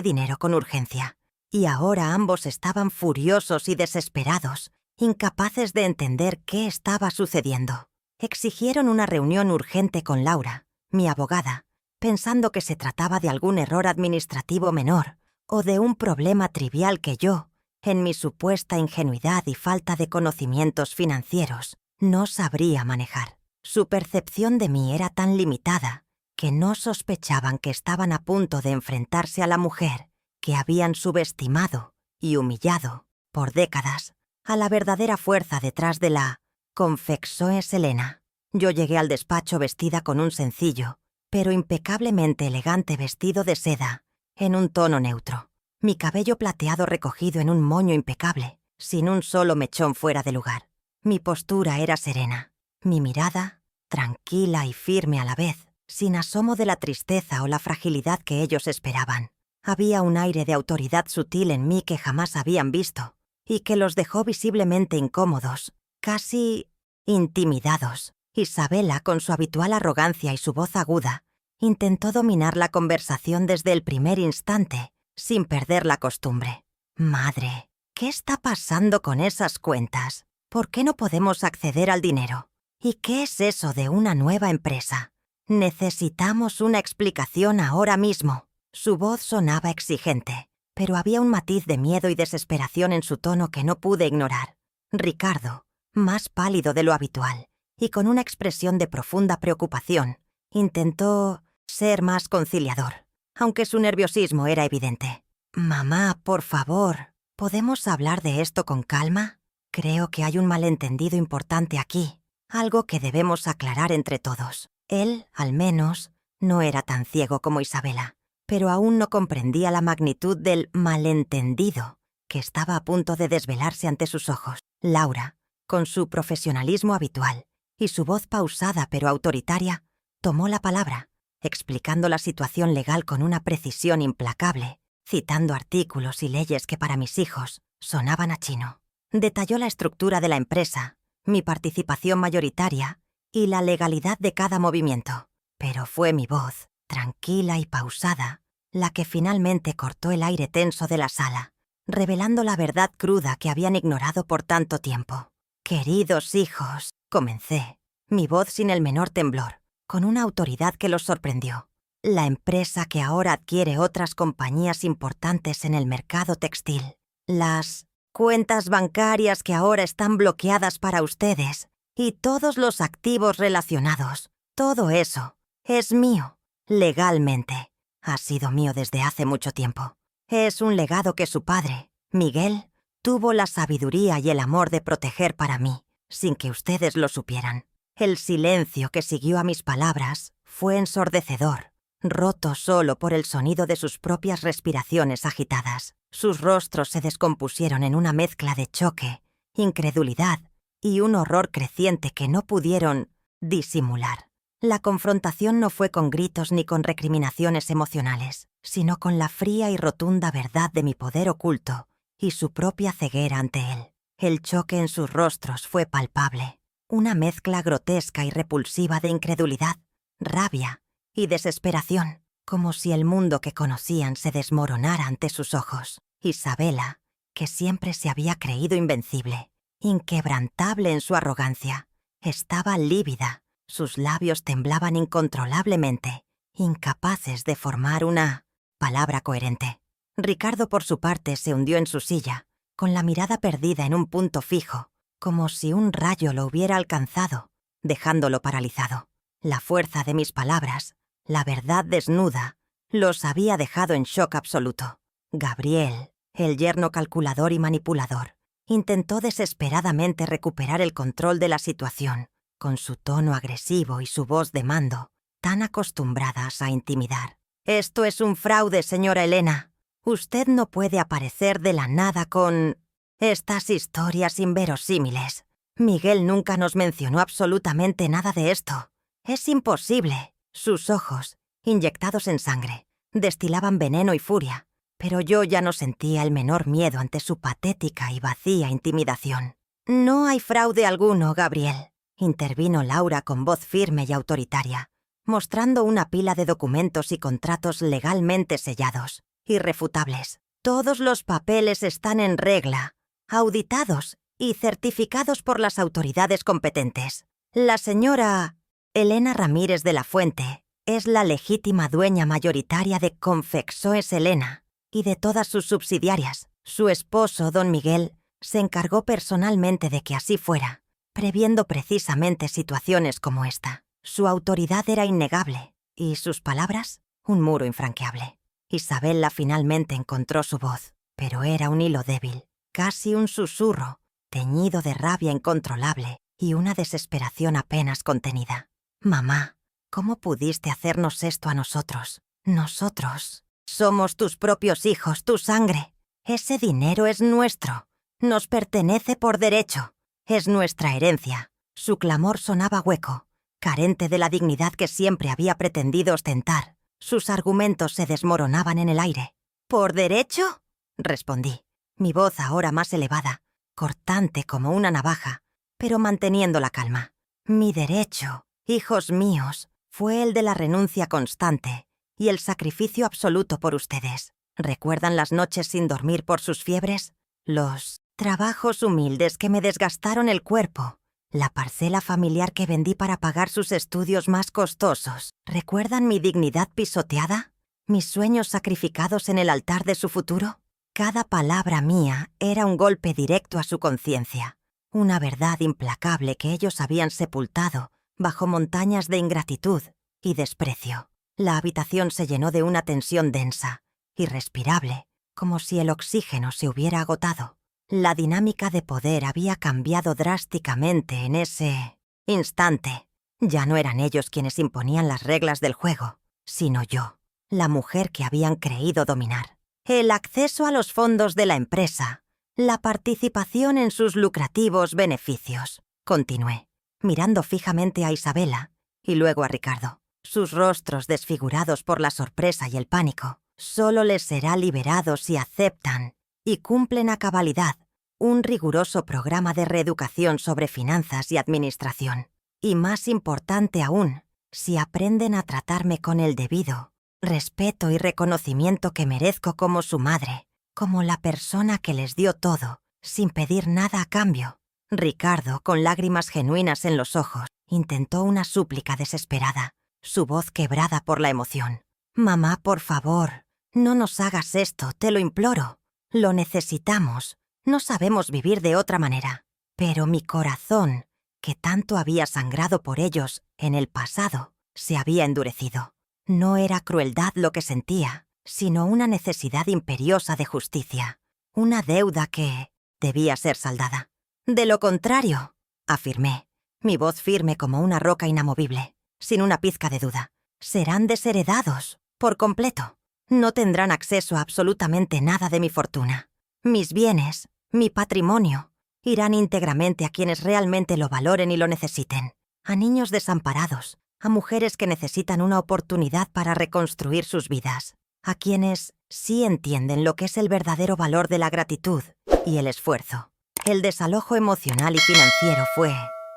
dinero con urgencia, y ahora ambos estaban furiosos y desesperados, incapaces de entender qué estaba sucediendo. Exigieron una reunión urgente con Laura, mi abogada, pensando que se trataba de algún error administrativo menor o de un problema trivial que yo, en mi supuesta ingenuidad y falta de conocimientos financieros, no sabría manejar. Su percepción de mí era tan limitada que no sospechaban que estaban a punto de enfrentarse a la mujer que habían subestimado y humillado por décadas, a la verdadera fuerza detrás de la Confecções Helena. Yo llegué al despacho vestida con un sencillo, pero impecablemente elegante vestido de seda, en un tono neutro. Mi cabello plateado recogido en un moño impecable, sin un solo mechón fuera de lugar. Mi postura era serena, mi mirada tranquila y firme a la vez, sin asomo de la tristeza o la fragilidad que ellos esperaban. Había un aire de autoridad sutil en mí que jamás habían visto, y que los dejó visiblemente incómodos, casi intimidados. Isabela, con su habitual arrogancia y su voz aguda, intentó dominar la conversación desde el primer instante, sin perder la costumbre. Madre, ¿Qué está pasando con esas cuentas? ¿Por qué no podemos acceder al dinero? ¿Y qué es eso de una nueva empresa? Necesitamos una explicación ahora mismo. Su voz sonaba exigente, pero había un matiz de miedo y desesperación en su tono que no pude ignorar. Ricardo, más pálido de lo habitual y con una expresión de profunda preocupación, intentó ser más conciliador, aunque su nerviosismo era evidente. «Mamá, por favor, ¿podemos hablar de esto con calma? Creo que hay un malentendido importante aquí, algo que debemos aclarar entre todos». Él, al menos, no era tan ciego como Isabela, pero aún no comprendía la magnitud del malentendido que estaba a punto de desvelarse ante sus ojos. Laura, con su profesionalismo habitual y su voz pausada pero autoritaria, tomó la palabra, explicando la situación legal con una precisión implacable, citando artículos y leyes que para mis hijos sonaban a chino. Detalló la estructura de la empresa, mi participación mayoritaria y la legalidad de cada movimiento. Pero fue mi voz, tranquila y pausada, la que finalmente cortó el aire tenso de la sala, revelando la verdad cruda que habían ignorado por tanto tiempo. «Queridos hijos», comencé, mi voz sin el menor temblor, con una autoridad que los sorprendió. «La empresa que ahora adquiere otras compañías importantes en el mercado textil, las cuentas bancarias que ahora están bloqueadas para ustedes y todos los activos relacionados, todo eso es mío, legalmente. Ha sido mío desde hace mucho tiempo. Es un legado que su padre, Miguel, tuvo la sabiduría y el amor de proteger para mí, sin que ustedes lo supieran. El silencio que siguió a mis palabras fue ensordecedor, roto solo por el sonido de sus propias respiraciones agitadas. Sus rostros se descompusieron en una mezcla de choque, incredulidad y un horror creciente que no pudieron disimular. La confrontación no fue con gritos ni con recriminaciones emocionales, sino con la fría y rotunda verdad de mi poder oculto y su propia ceguera ante él. El choque en sus rostros fue palpable, una mezcla grotesca y repulsiva de incredulidad, rabia y desesperación, como si el mundo que conocían se desmoronara ante sus ojos. Isabela, que siempre se había creído invencible, inquebrantable en su arrogancia, estaba lívida, sus labios temblaban incontrolablemente, incapaces de formar una palabra coherente. Ricardo, por su parte, se hundió en su silla, con la mirada perdida en un punto fijo, como si un rayo lo hubiera alcanzado, dejándolo paralizado. La fuerza de mis palabras, la verdad desnuda, los había dejado en shock absoluto. Gabriel, el yerno calculador y manipulador, intentó desesperadamente recuperar el control de la situación, con su tono agresivo y su voz de mando, tan acostumbradas a intimidar. «Esto es un fraude, señora Elena. Usted no puede aparecer de la nada con estas historias inverosímiles. Miguel nunca nos mencionó absolutamente nada de esto. Es imposible». Sus ojos, inyectados en sangre, destilaban veneno y furia, pero yo ya no sentía el menor miedo ante su patética y vacía intimidación. «No hay fraude alguno, Gabriel», intervino Laura con voz firme y autoritaria, mostrando una pila de documentos y contratos legalmente sellados, irrefutables. «Todos los papeles están en regla, auditados y certificados por las autoridades competentes. La señora Elena Ramírez de la Fuente es la legítima dueña mayoritaria de Confexoes Elena y de todas sus subsidiarias. Su esposo, don Miguel, se encargó personalmente de que así fuera, previendo precisamente situaciones como esta. Su autoridad era innegable y sus palabras, un muro infranqueable. Isabela finalmente encontró su voz, pero era un hilo débil, casi un susurro, teñido de rabia incontrolable y una desesperación apenas contenida. «Mamá, ¿cómo pudiste hacernos esto a nosotros? Nosotros somos tus propios hijos, tu sangre. Ese dinero es nuestro. Nos pertenece por derecho. Es nuestra herencia». Su clamor sonaba hueco, carente de la dignidad que siempre había pretendido ostentar. Sus argumentos se desmoronaban en el aire. «¿Por derecho?», respondí, mi voz ahora más elevada, cortante como una navaja, pero manteniendo la calma. «Mi derecho, hijos míos, fue el de la renuncia constante y el sacrificio absoluto por ustedes. ¿Recuerdan las noches sin dormir por sus fiebres? los trabajos humildes que me desgastaron el cuerpo, la parcela familiar que vendí para pagar sus estudios más costosos. ¿Recuerdan mi dignidad pisoteada? ¿Mis sueños sacrificados en el altar de su futuro? Cada palabra mía era un golpe directo a su conciencia, una verdad implacable que ellos habían sepultado bajo montañas de ingratitud y desprecio. La habitación se llenó de una tensión densa, irrespirable, como si el oxígeno se hubiera agotado. La dinámica de poder había cambiado drásticamente en ese instante. Ya no eran ellos quienes imponían las reglas del juego, sino yo, la mujer que habían creído dominar. El acceso a los fondos de la empresa, la participación en sus lucrativos beneficios, continué, mirando fijamente a Isabela y luego a Ricardo. Sus rostros desfigurados por la sorpresa y el pánico. Solo les será liberado si aceptan y cumplen a cabalidad un riguroso programa de reeducación sobre finanzas y administración. Y más importante aún, si aprenden a tratarme con el debido respeto y reconocimiento que merezco como su madre, como la persona que les dio todo, sin pedir nada a cambio. Ricardo, con lágrimas genuinas en los ojos, intentó una súplica desesperada, su voz quebrada por la emoción. «Mamá, por favor, no nos hagas esto, te lo imploro. Lo necesitamos. No sabemos vivir de otra manera». Pero mi corazón, que tanto había sangrado por ellos en el pasado, se había endurecido. No era crueldad lo que sentía, sino una necesidad imperiosa de justicia, una deuda que debía ser saldada. «De lo contrario», afirmé, mi voz firme como una roca inamovible, sin una pizca de duda, «serán desheredados, por completo. No tendrán acceso a absolutamente nada de mi fortuna. Mis bienes, mi patrimonio, irán íntegramente a quienes realmente lo valoren y lo necesiten, a niños desamparados, a mujeres que necesitan una oportunidad para reconstruir sus vidas, a quienes sí entienden lo que es el verdadero valor de la gratitud y el esfuerzo». El desalojo emocional y financiero fue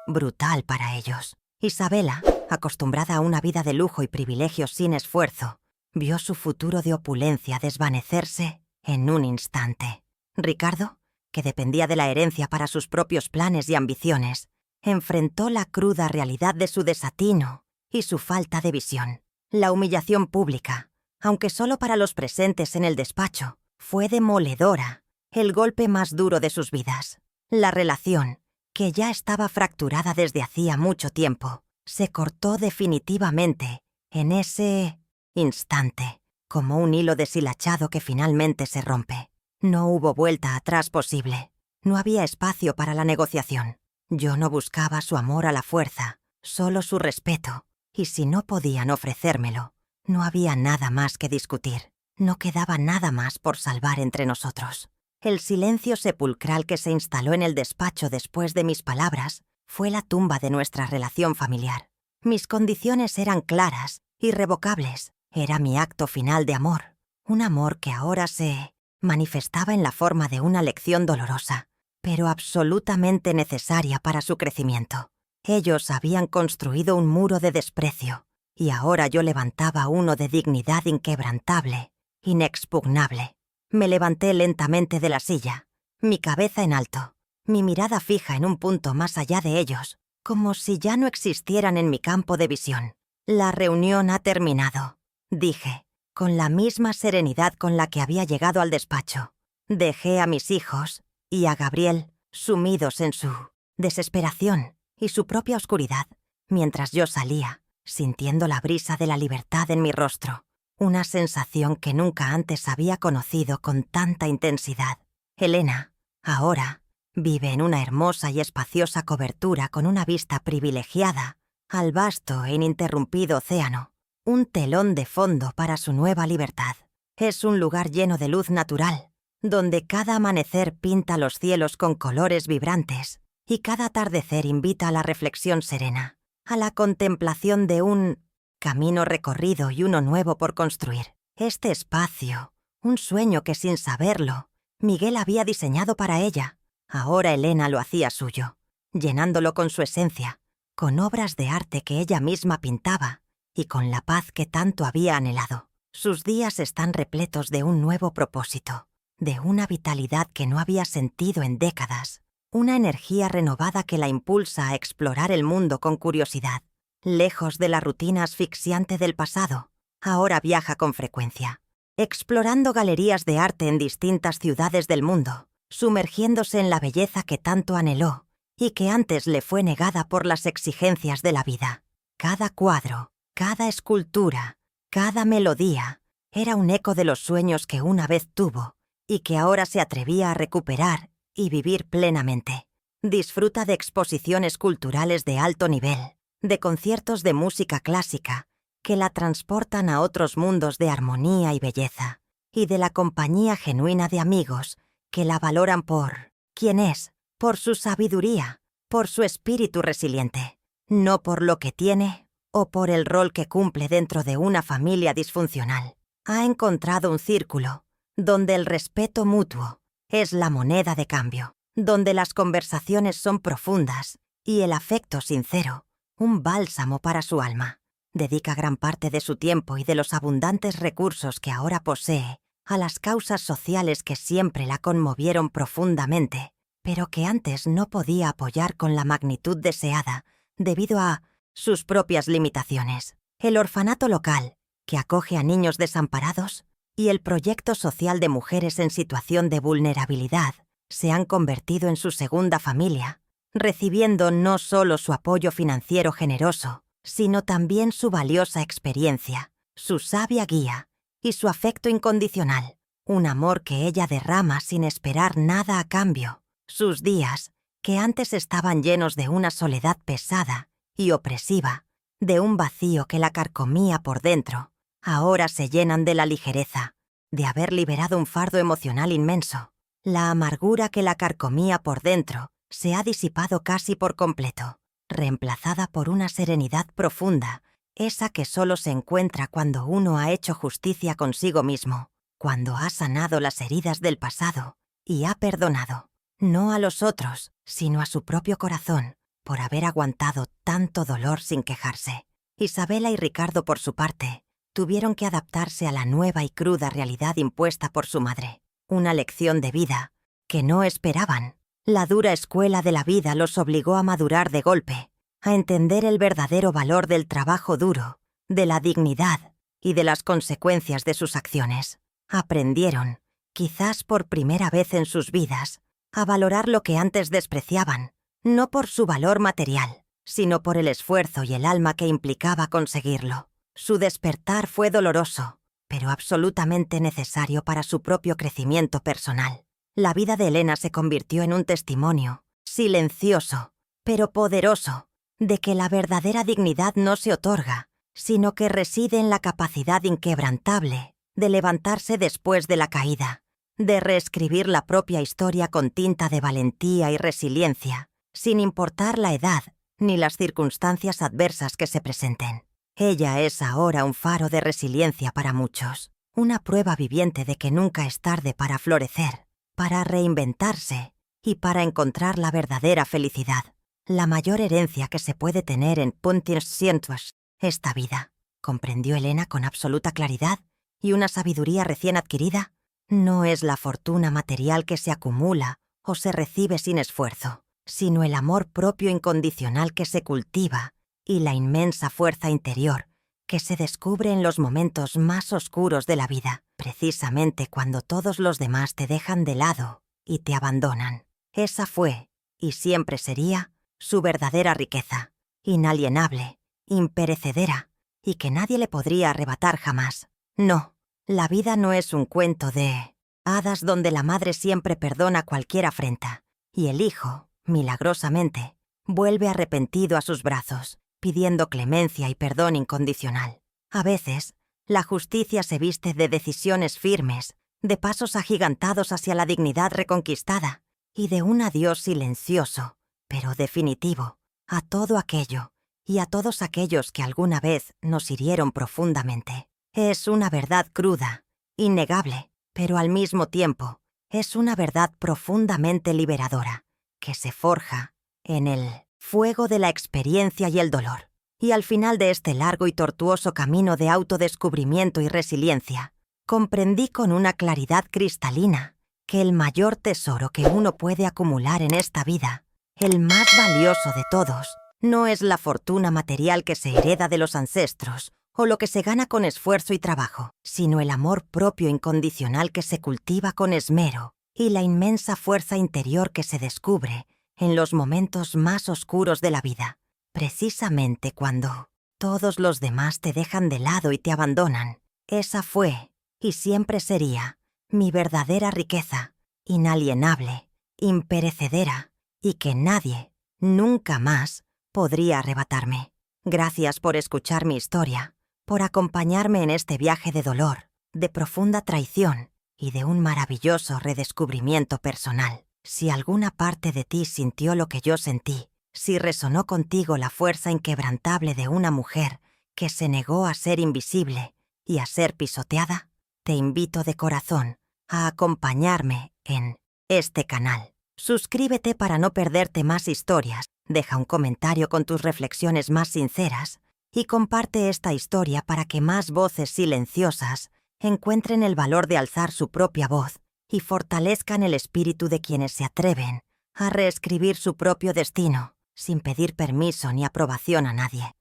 brutal para ellos. Isabela, acostumbrada a una vida de lujo y privilegios sin esfuerzo, vio su futuro de opulencia desvanecerse en un instante. Ricardo, que dependía de la herencia para sus propios planes y ambiciones, enfrentó la cruda realidad de su desatino y su falta de visión. La humillación pública, aunque solo para los presentes en el despacho, fue demoledora, el golpe más duro de sus vidas. La relación, que ya estaba fracturada desde hacía mucho tiempo, se cortó definitivamente en ese instante, como un hilo deshilachado que finalmente se rompe. No hubo vuelta atrás posible. No había espacio para la negociación. Yo no buscaba su amor a la fuerza, solo su respeto, y si no podían ofrecérmelo, no había nada más que discutir. No quedaba nada más por salvar entre nosotros. El silencio sepulcral que se instaló en el despacho después de mis palabras fue la tumba de nuestra relación familiar. Mis condiciones eran claras, irrevocables. Era mi acto final de amor, un amor que ahora se manifestaba en la forma de una lección dolorosa, pero absolutamente necesaria para su crecimiento. Ellos habían construido un muro de desprecio, y ahora yo levantaba uno de dignidad inquebrantable, inexpugnable. Me levanté lentamente de la silla, mi cabeza en alto, mi mirada fija en un punto más allá de ellos, como si ya no existieran en mi campo de visión. «La reunión ha terminado», dije, con la misma serenidad con la que había llegado al despacho. Dejé a mis hijos y a Gabriel sumidos en su desesperación y su propia oscuridad, mientras yo salía, sintiendo la brisa de la libertad en mi rostro, una sensación que nunca antes había conocido con tanta intensidad. Elena, ahora, vive en una hermosa y espaciosa cobertura con una vista privilegiada al vasto e ininterrumpido océano, un telón de fondo para su nueva libertad. Es un lugar lleno de luz natural, donde cada amanecer pinta los cielos con colores vibrantes y cada atardecer invita a la reflexión serena, a la contemplación de un camino recorrido y uno nuevo por construir. Este espacio, un sueño que sin saberlo, Miguel había diseñado para ella. Ahora Elena lo hacía suyo, llenándolo con su esencia, con obras de arte que ella misma pintaba y con la paz que tanto había anhelado. Sus días están repletos de un nuevo propósito, de una vitalidad que no había sentido en décadas, una energía renovada que la impulsa a explorar el mundo con curiosidad. Lejos de la rutina asfixiante del pasado, ahora viaja con frecuencia, explorando galerías de arte en distintas ciudades del mundo, sumergiéndose en la belleza que tanto anheló y que antes le fue negada por las exigencias de la vida. Cada cuadro, cada escultura, cada melodía era un eco de los sueños que una vez tuvo y que ahora se atrevía a recuperar y vivir plenamente. Disfruta de exposiciones culturales de alto nivel, de conciertos de música clásica que la transportan a otros mundos de armonía y belleza, y de la compañía genuina de amigos que la valoran por quién es, por su sabiduría, por su espíritu resiliente, no por lo que tiene o por el rol que cumple dentro de una familia disfuncional. Ha encontrado un círculo donde el respeto mutuo es la moneda de cambio, donde las conversaciones son profundas y el afecto sincero, un bálsamo para su alma. Dedica gran parte de su tiempo y de los abundantes recursos que ahora posee a las causas sociales que siempre la conmovieron profundamente, pero que antes no podía apoyar con la magnitud deseada debido a sus propias limitaciones. El orfanato local, que acoge a niños desamparados, y el proyecto social de mujeres en situación de vulnerabilidad se han convertido en su segunda familia, recibiendo no solo su apoyo financiero generoso, sino también su valiosa experiencia, su sabia guía y su afecto incondicional, un amor que ella derrama sin esperar nada a cambio. Sus días, que antes estaban llenos de una soledad pesada y opresiva, de un vacío que la carcomía por dentro, ahora se llenan de la ligereza, de haber liberado un fardo emocional inmenso. La amargura que la carcomía por dentro se ha disipado casi por completo, reemplazada por una serenidad profunda, esa que solo se encuentra cuando uno ha hecho justicia consigo mismo, cuando ha sanado las heridas del pasado y ha perdonado, no a los otros, sino a su propio corazón, por haber aguantado tanto dolor sin quejarse. Isabela y Ricardo, por su parte, tuvieron que adaptarse a la nueva y cruda realidad impuesta por su madre, una lección de vida que no esperaban. La dura escuela de la vida los obligó a madurar de golpe, a entender el verdadero valor del trabajo duro, de la dignidad y de las consecuencias de sus acciones. Aprendieron, quizás por primera vez en sus vidas, a valorar lo que antes despreciaban, no por su valor material, sino por el esfuerzo y el alma que implicaba conseguirlo. Su despertar fue doloroso, pero absolutamente necesario para su propio crecimiento personal. La vida de Elena se convirtió en un testimonio, silencioso, pero poderoso, de que la verdadera dignidad no se otorga, sino que reside en la capacidad inquebrantable de levantarse después de la caída, de reescribir la propia historia con tinta de valentía y resiliencia, sin importar la edad ni las circunstancias adversas que se presenten. Ella es ahora un faro de resiliencia para muchos, una prueba viviente de que nunca es tarde para florecer, para reinventarse y para encontrar la verdadera felicidad. La mayor herencia que se puede tener en Puntincientos, esta vida, comprendió Elena con absoluta claridad, y una sabiduría recién adquirida, no es la fortuna material que se acumula o se recibe sin esfuerzo, sino el amor propio incondicional que se cultiva y la inmensa fuerza interior que se descubre en los momentos más oscuros de la vida, precisamente cuando todos los demás te dejan de lado y te abandonan. Esa fue, y siempre sería, su verdadera riqueza, inalienable, imperecedera, y que nadie le podría arrebatar jamás. No, la vida no es un cuento de hadas donde la madre siempre perdona cualquier afrenta, y el hijo, milagrosamente, vuelve arrepentido a sus brazos, pidiendo clemencia y perdón incondicional. A veces, la justicia se viste de decisiones firmes, de pasos agigantados hacia la dignidad reconquistada, y de un adiós silencioso, pero definitivo, a todo aquello y a todos aquellos que alguna vez nos hirieron profundamente. Es una verdad cruda, innegable, pero al mismo tiempo es una verdad profundamente liberadora, que se forja en el fuego de la experiencia y el dolor. Y al final de este largo y tortuoso camino de autodescubrimiento y resiliencia, comprendí con una claridad cristalina que el mayor tesoro que uno puede acumular en esta vida, el más valioso de todos, no es la fortuna material que se hereda de los ancestros o lo que se gana con esfuerzo y trabajo, sino el amor propio incondicional que se cultiva con esmero y la inmensa fuerza interior que se descubre en los momentos más oscuros de la vida, precisamente cuando todos los demás te dejan de lado y te abandonan. Esa fue, y siempre sería, mi verdadera riqueza, inalienable, imperecedera, y que nadie, nunca más, podría arrebatarme. Gracias por escuchar mi historia, por acompañarme en este viaje de dolor, de profunda traición y de un maravilloso redescubrimiento personal. Si alguna parte de ti sintió lo que yo sentí, si resonó contigo la fuerza inquebrantable de una mujer que se negó a ser invisible y a ser pisoteada, te invito de corazón a acompañarme en este canal. Suscríbete para no perderte más historias, deja un comentario con tus reflexiones más sinceras y comparte esta historia para que más voces silenciosas encuentren el valor de alzar su propia voz y fortalezcan el espíritu de quienes se atreven a reescribir su propio destino sin pedir permiso ni aprobación a nadie.